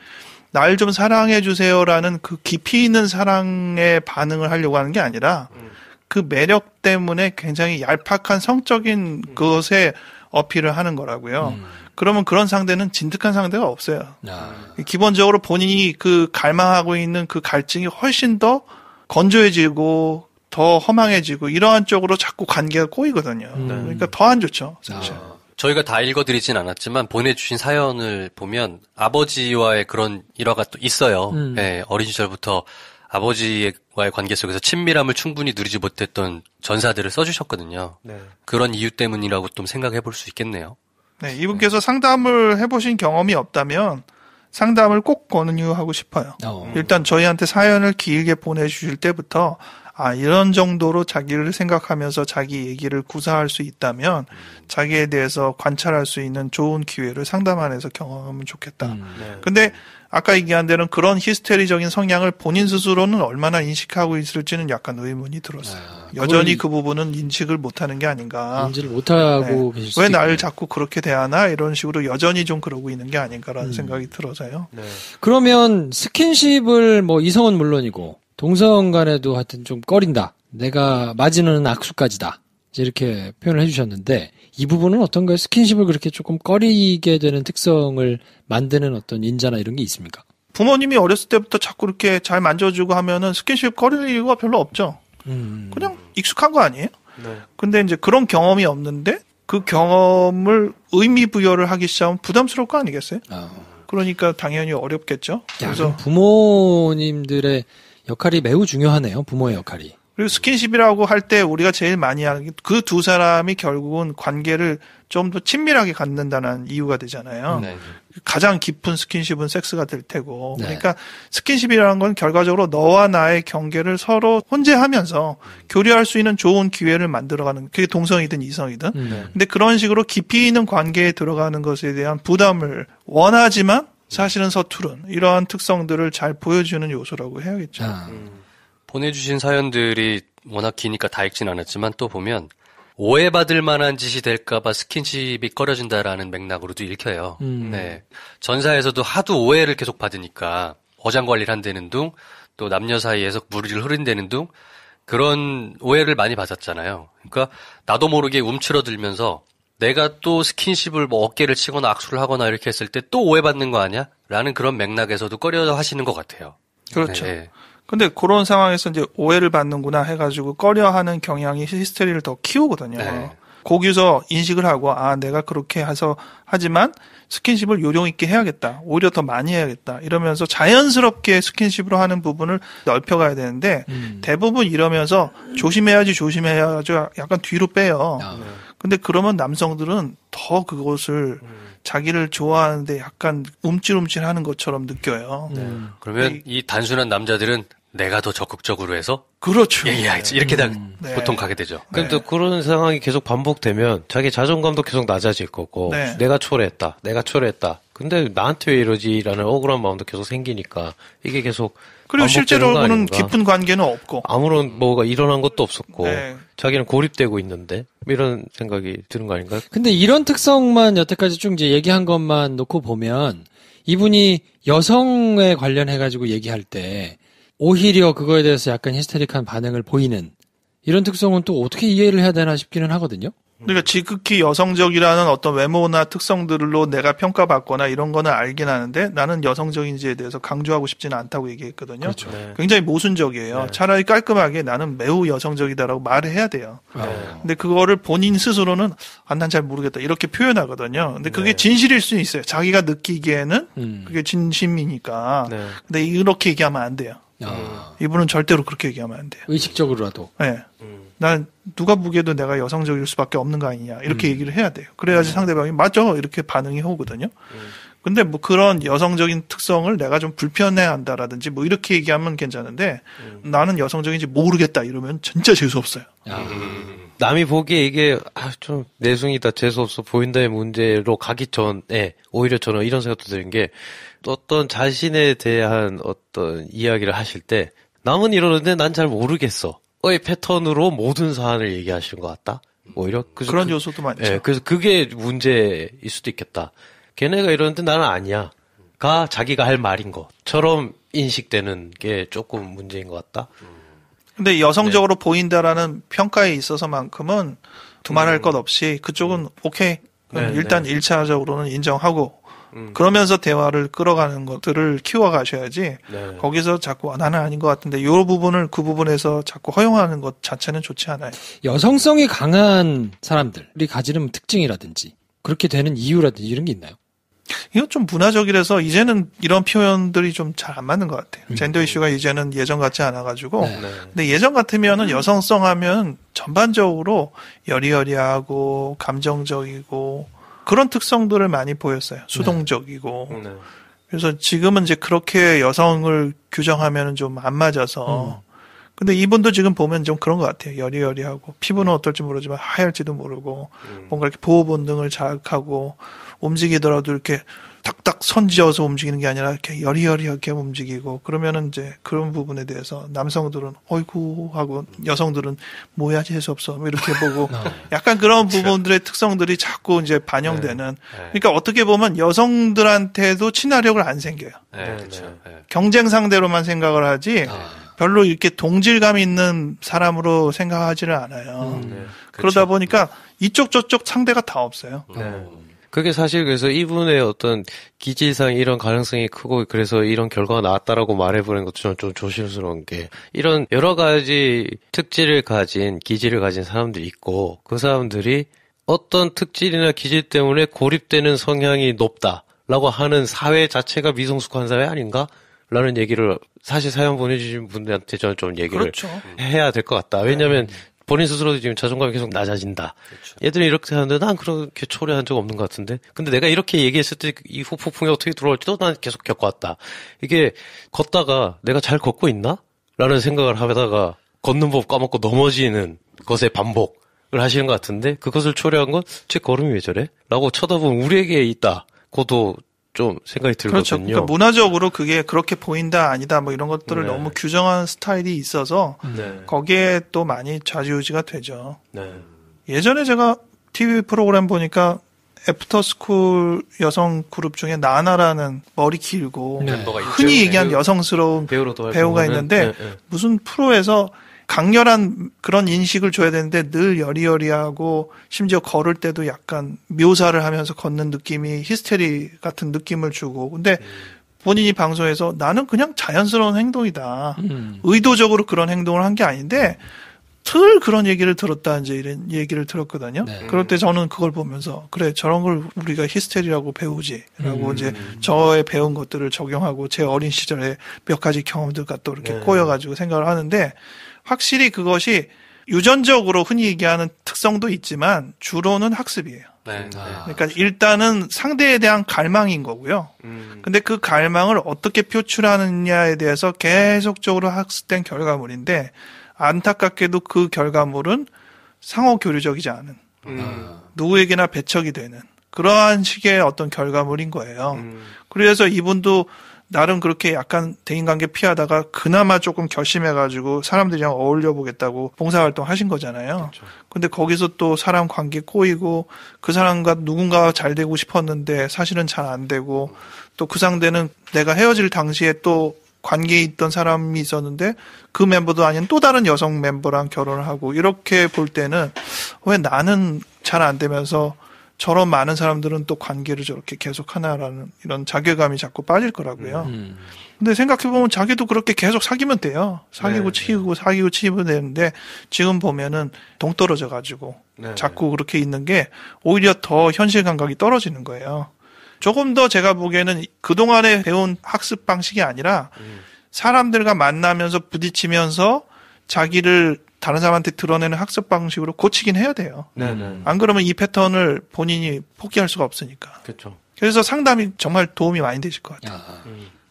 날 좀 사랑해 주세요라는 그 깊이 있는 사랑에 반응을 하려고 하는 게 아니라 그 매력 때문에 굉장히 얄팍한 성적인 것에 어필을 하는 거라고요. 그러면 그런 상대는 진득한 상대가 없어요. 기본적으로 본인이 그 갈망하고 있는 그 갈증이 훨씬 더 건조해지고 더 허망해지고 이러한 쪽으로 자꾸 관계가 꼬이거든요. 그러니까 더 안 좋죠. 사실. 저희가 다 읽어드리진 않았지만 보내주신 사연을 보면 아버지와의 그런 일화가 또 있어요. 네, 어린 시절부터 아버지와의 관계 속에서 친밀함을 충분히 누리지 못했던 전사들을 써주셨거든요. 그런 이유 때문이라고 좀 생각해 볼 수 있겠네요. 네, 이분께서 상담을 해보신 경험이 없다면 상담을 꼭 권유하고 싶어요. 일단 저희한테 사연을 길게 보내주실 때부터 이런 정도로 자기를 생각하면서 자기 얘기를 구사할 수 있다면 자기에 대해서 관찰할 수 있는 좋은 기회를 상담원에서 경험하면 좋겠다. 근데 아까 얘기한 대로 그런 히스테리적인 성향을 본인 스스로는 얼마나 인식하고 있을지는 약간 의문이 들었어요. 여전히 그 부분은 인식을 못하는 게 아닌가. 인지를 못하고 계실 수도 왜 나를 있겠네요. 자꾸 그렇게 대하나 이런 식으로 여전히 좀 그러고 있는 게 아닌가라는 생각이 들어서요. 그러면 스킨십을 뭐 이성은 물론이고 동성 간에도 하여튼 좀 꺼린다. 내가 맞이는 악수까지다. 이제 이렇게 표현을 해주셨는데 이 부분은 어떤가요? 스킨십을 그렇게 조금 꺼리게 되는 특성을 만드는 어떤 인자나 이런 게 있습니까? 부모님이 어렸을 때부터 자꾸 이렇게 잘 만져주고 하면은 스킨십 꺼릴 이유가 별로 없죠. 그냥 익숙한 거 아니에요? 근데 이제 그런 경험이 없는데 그 경험을 의미 부여를 하기 시작하면 부담스러울 거 아니겠어요? 그러니까 당연히 어렵겠죠. 그래서 부모님들의 역할이 매우 중요하네요. 부모의 역할이. 그리고 스킨십이라고 할 때 우리가 제일 많이 하는 게 그 두 사람이 결국은 관계를 좀 더 친밀하게 갖는다는 이유가 되잖아요. 가장 깊은 스킨십은 섹스가 될 테고. 그러니까 스킨십이라는 건 결과적으로 너와 나의 경계를 서로 혼재하면서 교류할 수 있는 좋은 기회를 만들어가는, 그게 동성이든 이성이든. 근데 그런 식으로 깊이 있는 관계에 들어가는 것에 대한 부담을 원하지만 사실은 서투른 이러한 특성들을 잘 보여주는 요소라고 해야겠죠. 보내주신 사연들이 워낙 기니까 다 읽진 않았지만 또 보면 오해받을 만한 짓이 될까봐 스킨십이 꺼려진다라는 맥락으로도 읽혀요. 네. 전사에서도 하도 오해를 계속 받으니까 어장관리를 한다는 둥, 또 남녀 사이에서 무리를 흐린다는 둥, 그런 오해를 많이 받았잖아요. 그러니까 나도 모르게 움츠러들면서 내가 또 스킨십을 뭐 어깨를 치거나 악수를 하거나 이렇게 했을 때 또 오해받는 거 아니야? 라는 그런 맥락에서도 꺼려 하시는 것 같아요. 그렇죠. 네. 근데 그런 상황에서 이제 오해를 받는구나 해가지고 꺼려하는 경향이 히스테리를 더 키우거든요. 네. 거기서 인식을 하고 내가 그렇게 해서 하지만 스킨십을 요령 있게 해야겠다. 오히려 더 많이 해야겠다. 이러면서 자연스럽게 스킨십으로 하는 부분을 넓혀가야 되는데 대부분 이러면서 조심해야지 약간 뒤로 빼요. 근데 그러면 남성들은 더 그것을 자기를 좋아하는데 약간 움찔움찔하는 것처럼 느껴요. 그러면 이 단순한 남자들은 내가 더 적극적으로 해서 그렇죠. 얘기해야지 이렇게 보통 가게 되죠. 근데 또 그런 상황이 계속 반복되면 자기 자존감도 계속 낮아질 거고 내가 초래했다. 근데 나한테 왜 이러지라는 억울한 마음도 계속 생기니까 이게 계속 그리고 실제로는 깊은 관계는 없고 아무런 뭐가 일어난 것도 없었고 자기는 고립되고 있는데 이런 생각이 드는 거 아닌가요? 근데 이런 특성만 여태까지 쭉 이제 얘기한 것만 놓고 보면 이분이 여성에 관련해가지고 얘기할 때 오히려 그거에 대해서 약간 히스테릭한 반응을 보이는 이런 특성은 또 어떻게 이해를 해야 되나 싶기는 하거든요. 그러니까 지극히 여성적이라는 어떤 외모나 특성들로 내가 평가받거나 이런 거는 알긴 하는데 나는 여성적인지에 대해서 강조하고 싶지는 않다고 얘기했거든요. 그렇죠. 굉장히 모순적이에요. 차라리 깔끔하게 나는 매우 여성적이다라고 말을 해야 돼요. 근데 그거를 본인 스스로는 난 잘 모르겠다 이렇게 표현하거든요. 근데 그게 진실일 수 있어요. 자기가 느끼기에는 그게 진심이니까. 근데 이렇게 얘기하면 안 돼요. 이분은 절대로 그렇게 얘기하면 안 돼요. 의식적으로라도. 네. 난 누가 보기에도 내가 여성적일 수밖에 없는 거 아니냐 이렇게 얘기를 해야 돼요. 그래야지 상대방이 맞아 이렇게 반응이 오거든요. 근데 뭐 그런 여성적인 특성을 내가 좀 불편해한다라든지 뭐 이렇게 얘기하면 괜찮은데 나는 여성적인지 모르겠다 이러면 진짜 재수 없어요. 남이 보기에 이게 좀 내숭이다 재수없어 보인다의 문제로 가기 전에 오히려 저는 이런 생각도 드는 게 어떤 자신에 대한 어떤 이야기를 하실 때 남은 이러는데 난 잘 모르겠어. 의 패턴으로 모든 사안을 얘기하시는 것 같다. 오히려 그런 요소도 많죠. 네, 그래서 그게 문제일 수도 있겠다. 걔네가 이러는데 나는 아니야. 가 자기가 할 말인 것처럼 인식되는 게 조금 문제인 것 같다. 근데 여성적으로 보인다라는 평가에 있어서만큼은 두말할 것 없이 그쪽은 오케이. 일단 1차적으로는 인정하고 그러면서 대화를 끌어가는 것들을 키워가셔야지 거기서 자꾸 나는 아닌 것 같은데 이 부분을 그 부분에서 자꾸 허용하는 것 자체는 좋지 않아요. 여성성이 강한 사람들이 가지는 특징이라든지 그렇게 되는 이유라든지 이런 게 있나요? 이거 좀 문화적이라서 이제는 이런 표현들이 좀 잘 안 맞는 것 같아요. 젠더 이슈가 이제는 예전 같지 않아가지고 근데 예전 같으면은 여성성 하면 전반적으로 여리여리하고 감정적이고 그런 특성들을 많이 보였어요. 수동적이고. 그래서 지금은 이제 그렇게 여성을 규정하면은 좀 안 맞아서 근데 이분도 지금 보면 좀 그런 것 같아요. 여리여리하고 피부는 어떨지 모르지만 하얄지도 모르고 뭔가 이렇게 보호 본능을 자극하고 움직이더라도 이렇게 딱딱 선지어서 움직이는 게 아니라 이렇게 여리여리하게 움직이고 그러면은 이제 그런 부분에 대해서 남성들은 어이구 하고 여성들은 뭐야 재수 없어 이렇게 보고 약간 그런 부분들의 특성들이 자꾸 이제 반영되는 그러니까 어떻게 보면 여성들한테도 친화력을 안 생겨요. 경쟁 상대로만 생각을 하지 별로 이렇게 동질감 있는 사람으로 생각하지를 않아요. 그러다 보니까 이쪽 저쪽 상대가 다 없어요. 그게 사실 그래서 이분의 어떤 기질상 이런 가능성이 크고 그래서 이런 결과가 나왔다라고 말해보는 것도 좀 조심스러운 게 이런 여러 가지 특질을 가진 기질을 가진 사람들이 있고 그 사람들이 어떤 특질이나 기질 때문에 고립되는 성향이 높다라고 하는 사회 자체가 미성숙한 사회 아닌가? 라는 얘기를 사실 사연 보내주신 분들한테 저는 좀 얘기를 그렇죠. 해야 될 것 같다. 왜냐하면 본인 스스로도 지금 자존감이 계속 낮아진다. 그렇죠. 얘들이 이렇게 하는데 난 그렇게 초래한 적 없는 것 같은데. 근데 내가 이렇게 얘기했을 때 이 후폭풍이 어떻게 들어올지도 난 계속 겪어왔다. 이게 걷다가 내가 잘 걷고 있나? 라는 생각을 하다가 걷는 법 까먹고 넘어지는 것의 반복을 하시는 것 같은데 그것을 초래한 건 제 걸음이 왜 저래? 라고 쳐다보면 우리에게 있다. 고도 좀 생각이 들거든요. 그렇죠. 그러니까 문화적으로 그게 그렇게 보인다 아니다 뭐 이런 것들을 너무 규정한 스타일이 있어서 거기에 또 많이 좌지우지가 되죠. 예전에 제가 TV 프로그램 보니까 애프터스쿨 여성 그룹 중에 나나라는 머리 길고 흔히 얘기한 여성스러운 배우가 있는데 무슨 프로에서 강렬한 그런 인식을 줘야 되는데 늘 여리여리하고 심지어 걸을 때도 약간 묘사를 하면서 걷는 느낌이 히스테리 같은 느낌을 주고 근데 본인이 방송에서 나는 그냥 자연스러운 행동이다. 의도적으로 그런 행동을 한 게 아닌데 늘 그런 얘기를 들었다 이제 이런 얘기를 들었거든요. 그럴 때 저는 그걸 보면서 그래 저런 걸 우리가 히스테리라고 배우지라고 이제 저의 배운 것들을 적용하고 제 어린 시절에 몇 가지 경험들과 또 이렇게 꼬여가지고 생각을 하는데 확실히 그것이 유전적으로 흔히 얘기하는 특성도 있지만 주로는 학습이에요. 그러니까 일단은 상대에 대한 갈망인 거고요. 근데 그 갈망을 어떻게 표출하느냐에 대해서 계속적으로 학습된 결과물인데 안타깝게도 그 결과물은 상호 교류적이지 않은 누구에게나 배척이 되는 그러한 식의 어떤 결과물인 거예요. 그래서 이분도 나름 그렇게 약간 대인관계 피하다가 그나마 조금 결심해가지고 사람들이랑 어울려 보겠다고 봉사활동 하신 거잖아요. 그렇죠. 근데 거기서 또 사람 관계 꼬이고 그 사람과 누군가가 잘 되고 싶었는데 사실은 잘 안 되고 또 그 상대는 내가 헤어질 당시에 또 관계에 있던 사람이 있었는데 그 멤버도 아닌 또 다른 여성 멤버랑 결혼을 하고 이렇게 볼 때는 왜 나는 잘 안 되면서 저런 많은 사람들은 또 관계를 저렇게 계속 하나라는 이런 자괴감이 자꾸 빠질 거라고요. 근데 생각해보면 자기도 그렇게 계속 사귀면 돼요. 사귀고 치이고 사귀고 치이면 되는데 지금 보면은 동떨어져 가지고 자꾸 그렇게 있는 게 오히려 더 현실 감각이 떨어지는 거예요. 조금 더 제가 보기에는 그동안에 배운 학습 방식이 아니라 사람들과 만나면서 부딪히면서 자기를 다른 사람한테 드러내는 학습 방식으로 고치긴 해야 돼요. 안 그러면 이 패턴을 본인이 포기할 수가 없으니까. 그렇죠. 그래서 상담이 정말 도움이 많이 되실 것 같아요.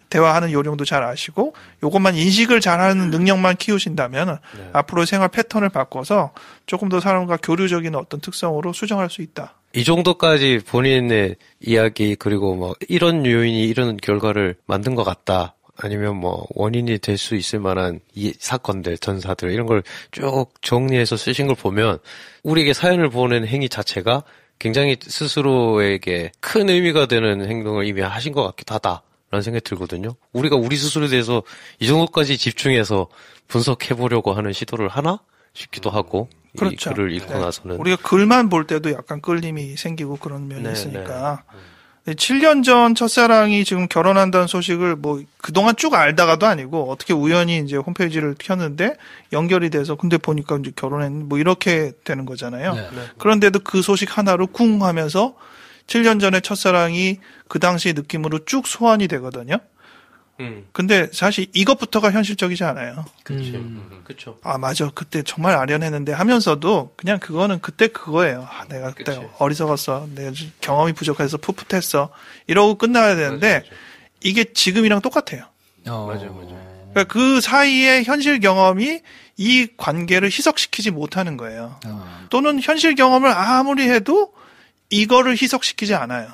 대화하는 요령도 잘 아시고 요것만 인식을 잘하는 능력만 키우신다면 앞으로 생활 패턴을 바꿔서 조금 더 사람과 교류적인 어떤 특성으로 수정할 수 있다. 이 정도까지 본인의 이야기 그리고 뭐 이런 요인이 이런 결과를 만든 것 같다. 아니면 뭐 원인이 될 수 있을 만한 이 사건들, 전사들 이런 걸 쭉 정리해서 쓰신 걸 보면 우리에게 사연을 보낸 행위 자체가 굉장히 스스로에게 큰 의미가 되는 행동을 이미 하신 것 같기도 하다라는 생각이 들거든요. 우리가 우리 스스로에 대해서 이 정도까지 집중해서 분석해보려고 하는 시도를 하나 싶기도 하고 그렇죠. 이 글을 읽고 나서는 우리가 글만 볼 때도 약간 끌림이 생기고 그런 면이 있으니까 7년 전 첫사랑이 지금 결혼한다는 소식을 뭐 그동안 쭉 알다가도 아니고 어떻게 우연히 이제 홈페이지를 켰는데 연결이 돼서 근데 보니까 이제 결혼했는 뭐 이렇게 되는 거잖아요. 그런데도 그 소식 하나로 쿵 하면서 7년 전에 첫사랑이 그 당시 느낌으로 쭉 소환이 되거든요. 근데 사실 이것부터가 현실적이지 않아요. 그렇죠. 아, 맞아. 그때 정말 아련했는데 하면서도 그냥 그거는 그때 그거예요. 아, 내가 그때 어리석었어. 내가 경험이 부족해서 풋풋했어. 이러고 끝나야 되는데 이게 지금이랑 똑같아요. 맞아요. 그러니까 그 사이의 현실 경험이 이 관계를 희석시키지 못하는 거예요. 또는 현실 경험을 아무리 해도 이거를 희석시키지 않아요.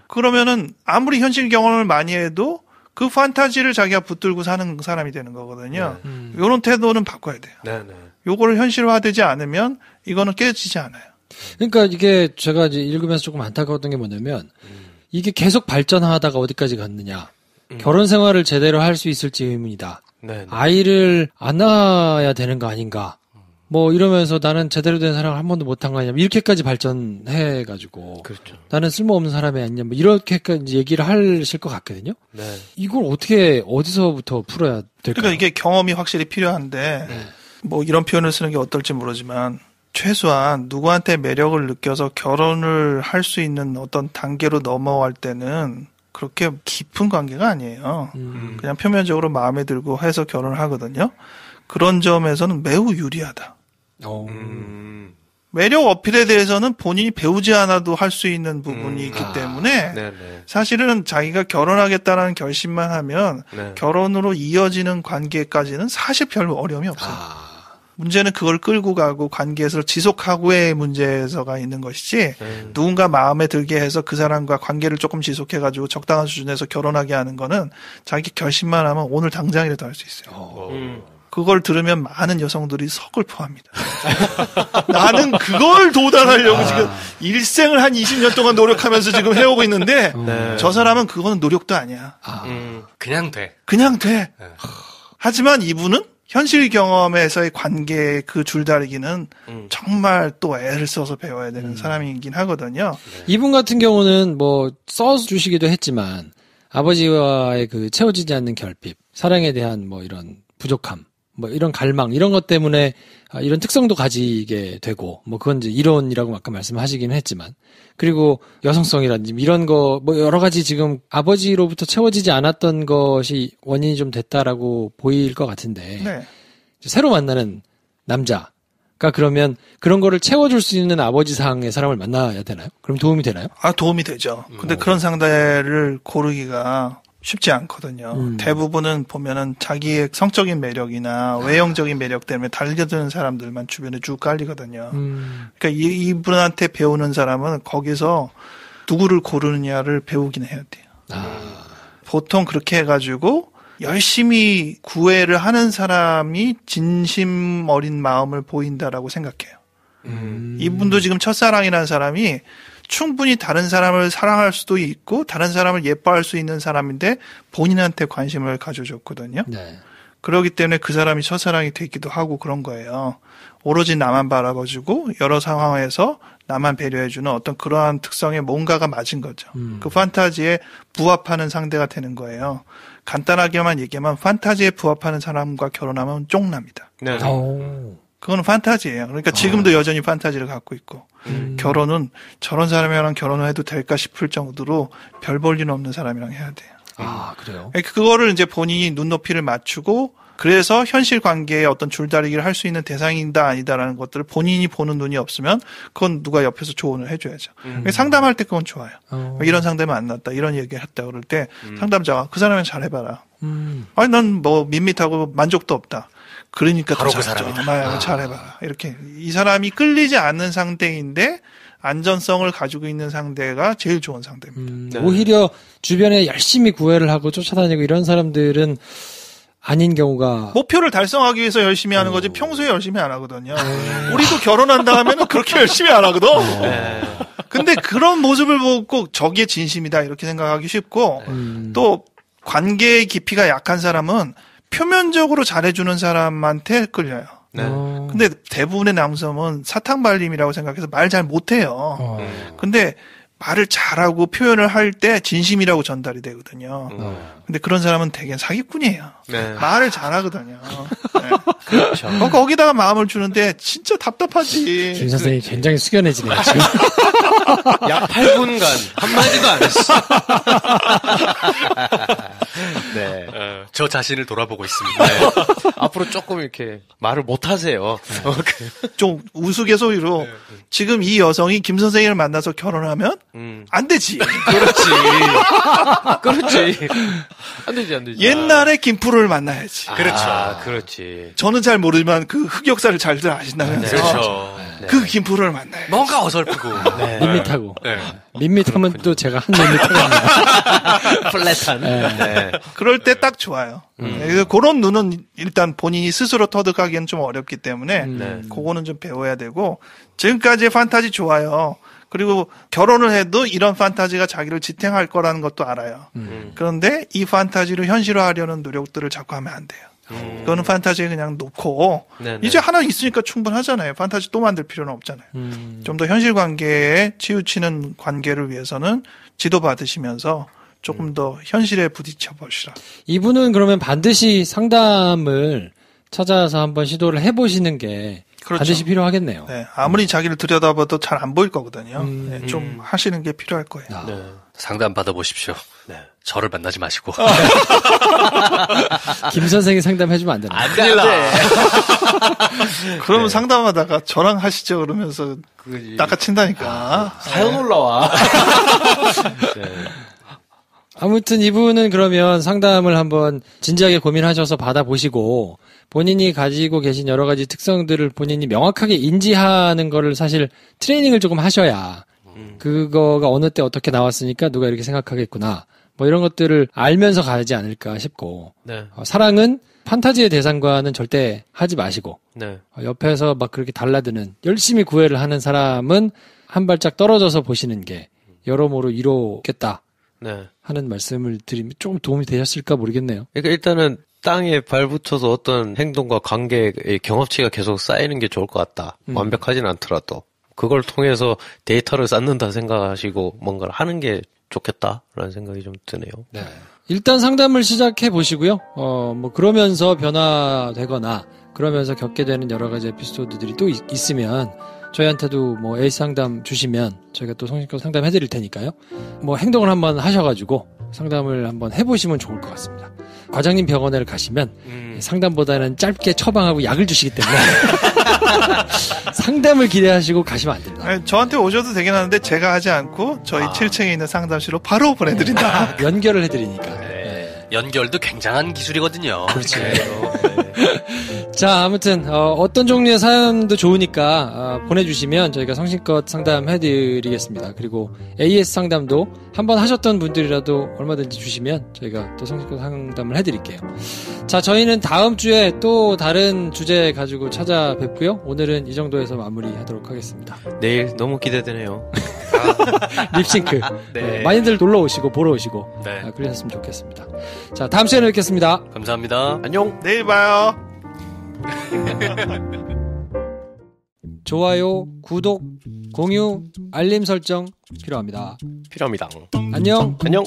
그러면은 아무리 현실 경험을 많이 해도 그 판타지를 자기가 붙들고 사는 사람이 되는 거거든요. 이런 태도는 바꿔야 돼요. 네네. 요거를 현실화되지 않으면 이거는 깨지지 않아요. 그러니까 이게 제가 이제 읽으면서 조금 안타까웠던 게 뭐냐면 이게 계속 발전하다가 어디까지 갔느냐. 결혼 생활을 제대로 할 수 있을지 의문이다. 네네. 아이를 안 낳아야 되는 거 아닌가. 뭐 이러면서 나는 제대로 된 사랑을 한 번도 못한 거 아니냐. 이렇게까지 발전해가지고. 그렇죠. 나는 쓸모없는 사람이 아니냐. 뭐 이렇게까지 얘기를 하실 것 같거든요. 네. 이걸 어떻게 어디서부터 풀어야 될까요? 그러니까 이게 경험이 확실히 필요한데 뭐 이런 표현을 쓰는 게 어떨지 모르지만 최소한 누구한테 매력을 느껴서 결혼을 할 수 있는 어떤 단계로 넘어갈 때는 그렇게 깊은 관계가 아니에요. 그냥 표면적으로 마음에 들고 해서 결혼을 하거든요. 그런 점에서는 매우 유리하다. 매력 어필에 대해서는 본인이 배우지 않아도 할 수 있는 부분이 있기 때문에 네네. 사실은 자기가 결혼하겠다는 결심만 하면 네. 결혼으로 이어지는 관계까지는 사실 별 어려움이 없어요. 문제는 그걸 끌고 가고 관계에서 지속하고의 문제에서가 있는 것이지 누군가 마음에 들게 해서 그 사람과 관계를 조금 지속해가지고 적당한 수준에서 결혼하게 하는 거는 자기 결심만 하면 오늘 당장이라도 할 수 있어요. 그걸 들으면 많은 여성들이 서글퍼합니다. 나는 그걸 도달하려고 지금 일생을 한 20년 동안 노력하면서 지금 해오고 있는데 저 사람은 그거는 노력도 아니야. 그냥 돼. 그냥 돼. 하지만 이분은 현실 경험에서의 관계의 그 줄다리기는 정말 또 애를 써서 배워야 되는 사람이긴 하거든요. 이분 같은 경우는 뭐 써주시기도 했지만 아버지와의 그 채워지지 않는 결핍, 사랑에 대한 뭐 이런 부족함, 뭐 이런 갈망 이런 것 때문에 이런 특성도 가지게 되고 뭐 그건 이제 이론이라고 아까 말씀하시긴 했지만 그리고 여성성이라든지 이런 거 뭐 여러 가지 지금 아버지로부터 채워지지 않았던 것이 원인이 좀 됐다라고 보일 것 같은데 네. 새로 만나는 남자가 그러면 그런 거를 채워줄 수 있는 아버지상의 사람을 만나야 되나요? 그럼 도움이 되나요? 도움이 되죠. 근데 그런 상대를 고르기가 쉽지 않거든요. 대부분은 보면은 자기의 성적인 매력이나 외형적인 매력 때문에 달려드는 사람들만 주변에 쭉 깔리거든요. 그러니까 이분한테 배우는 사람은 거기서 누구를 고르느냐를 배우긴 해야 돼요. 보통 그렇게 해가지고 열심히 구애를 하는 사람이 진심 어린 마음을 보인다라고 생각해요. 이분도 지금 첫사랑이라는 사람이 충분히 다른 사람을 사랑할 수도 있고 다른 사람을 예뻐할 수 있는 사람인데 본인한테 관심을 가져줬거든요. 네. 그렇기 때문에 그 사람이 첫사랑이 되기도 하고 그런 거예요. 오로지 나만 바라봐주고 여러 상황에서 나만 배려해주는 어떤 그러한 특성의 뭔가가 맞은 거죠. 그 판타지에 부합하는 상대가 되는 거예요. 간단하게만 얘기하면 판타지에 부합하는 사람과 결혼하면 쫑납니다. 네. 그거는 판타지예요. 그러니까 지금도 여전히 판타지를 갖고 있고 결혼은 저런 사람이랑 결혼을 해도 될까 싶을 정도로 별 볼 일 없는 사람이랑 해야 돼요. 그래요? 그거를 이제 본인이 눈높이를 맞추고 그래서 현실 관계에 어떤 줄다리기를 할 수 있는 대상이다 아니다라는 것들을 본인이 보는 눈이 없으면 그건 누가 옆에서 조언을 해줘야죠. 상담할 때 그건 좋아요. 이런 상대 만났다 이런 얘기 했다 그럴 때 상담자가 그 사람은 잘해봐라. 아니 난 뭐 밋밋하고 만족도 없다. 그러니까 더 잘해줘. 잘해봐라. 이렇게 이 사람이 끌리지 않는 상대인데 안전성을 가지고 있는 상대가 제일 좋은 상대입니다. 오히려 주변에 열심히 구애를 하고 쫓아다니고 이런 사람들은 아닌 경우가 목표를 달성하기 위해서 열심히 하는 거지 평소에 열심히 안 하거든요. 우리도 결혼한다 하면은 그렇게 열심히 안 하거든. 근데 그런 모습을 보고 꼭 저게 진심이다 이렇게 생각하기 쉽고 또 관계의 깊이가 약한 사람은 표면적으로 잘해주는 사람한테 끌려요. 네. 근데 대부분의 남성은 사탕발림이라고 생각해서 말 잘 못해요. 근데 말을 잘하고 표현을 할 때 진심이라고 전달이 되거든요. 근데 그런 사람은 되게 사기꾼이에요. 네. 말을 잘하거든요. 네. 그렇죠. 거기다가 마음을 주는데 진짜 답답하지. 김 선생이 굉장히 숙연해지네요, 지금. 약 8분간 한마디도 안 했어. 네. 저 자신을 돌아보고 있습니다. 네. 앞으로 조금 이렇게 말을 못 하세요. 좀 우스갯소리로 지금 이 여성이 김 선생님을 만나서 결혼하면 안 되지. 그렇지. 그렇지. 안 되지, 안 되지. 옛날에 김프로를 김프로를 만나야지. 그렇죠. 그렇지. 저는 잘 모르지만 그 흑역사를 잘들 아신다면서요. 그렇죠. 그 김프로를 만나야지. 뭔가 어설프고. 네. 밋밋하고. 네. 밋밋하면 또 제가 한 밋밋하거든요. 플랫한. 네. 그럴 때 딱 좋아요. 그래서 그런 눈은 일단 본인이 스스로 터득하기엔 좀 어렵기 때문에 네. 그거는 좀 배워야 되고 지금까지의 판타지 좋아요. 그리고 결혼을 해도 이런 판타지가 자기를 지탱할 거라는 것도 알아요. 그런데 이 판타지를 현실화하려는 노력들을 자꾸 하면 안 돼요. 그거는 판타지에 그냥 놓고 네네. 이제 하나 있으니까 충분하잖아요. 판타지 또 만들 필요는 없잖아요. 좀 더 현실 관계에 치우치는 관계를 위해서는 지도받으시면서 조금 더 현실에 부딪혀 보시라. 이분은 그러면 반드시 상담을 찾아서 한번 시도를 해보시는 게 그렇죠. 반드시 필요하겠네요. 네, 아무리 자기를 들여다봐도 잘 안 보일 거거든요. 네, 좀 하시는 게 필요할 거예요. 네. 상담 받아보십시오. 네. 저를 만나지 마시고. 김 선생이 상담해주면 안 되나? 안 돼. 그러면 상담하다가 저랑 하시죠 그러면서 낚아친다니까. 사연 올라와. 네. 아무튼 이분은 그러면 상담을 한번 진지하게 고민하셔서 받아보시고 본인이 가지고 계신 여러 가지 특성들을 본인이 명확하게 인지하는 거를 사실 트레이닝을 조금 하셔야 그거가 어느 때 어떻게 나왔으니까 누가 이렇게 생각하겠구나 뭐 이런 것들을 알면서 가지 않을까 싶고 네. 사랑은 판타지의 대상과는 절대 하지 마시고 네. 옆에서 막 그렇게 달라드는 열심히 구애를 하는 사람은 한 발짝 떨어져서 보시는 게 여러모로 이롭겠다 네. 하는 말씀을 드리면 좀 도움이 되셨을까 모르겠네요. 그러니까 일단은 땅에 발붙여서 어떤 행동과 관계의 경험치가 계속 쌓이는 게 좋을 것 같다. 완벽하진 않더라도. 그걸 통해서 데이터를 쌓는다 생각하시고 뭔가를 하는 게 좋겠다라는 생각이 좀 드네요. 네. 일단 상담을 시작해 보시고요. 뭐 그러면서 변화되거나 그러면서 겪게 되는 여러 가지 에피소드들이 또 있으면 저희한테도 뭐 에이스 상담 주시면 저희가 또 성실껏 상담해 드릴 테니까요. 뭐 행동을 한번 하셔가지고 상담을 한번 해보시면 좋을 것 같습니다. 과장님 병원에 가시면 상담보다는 짧게 처방하고 약을 주시기 때문에 상담을 기대하시고 가시면 안 됩니다. 아니, 저한테 오셔도 되긴 하는데 제가 하지 않고 저희 7층에 있는 상담실로 바로 보내드린다. 연결을 해드리니까. 연결도 굉장한 기술이거든요. 그렇지. 자, 아무튼 어떤 종류의 사연도 좋으니까 보내주시면 저희가 성심껏 상담해드리겠습니다. 그리고 AS 상담도 한번 하셨던 분들이라도 얼마든지 주시면 저희가 또 성심껏 상담을 해드릴게요. 자, 저희는 다음 주에 또 다른 주제 가지고 찾아뵙고요. 오늘은 이 정도에서 마무리하도록 하겠습니다. 내일 너무 기대되네요. 립싱크. 네. 많이들 놀러 오시고 보러 오시고 네. 그러셨으면 좋겠습니다. 자, 다음 시간에 뵙겠습니다. 감사합니다. 안녕. 내일 봐요. 좋아요, 구독, 공유, 알림 설정 필요합니다. 필요합니다. 안녕. 안녕.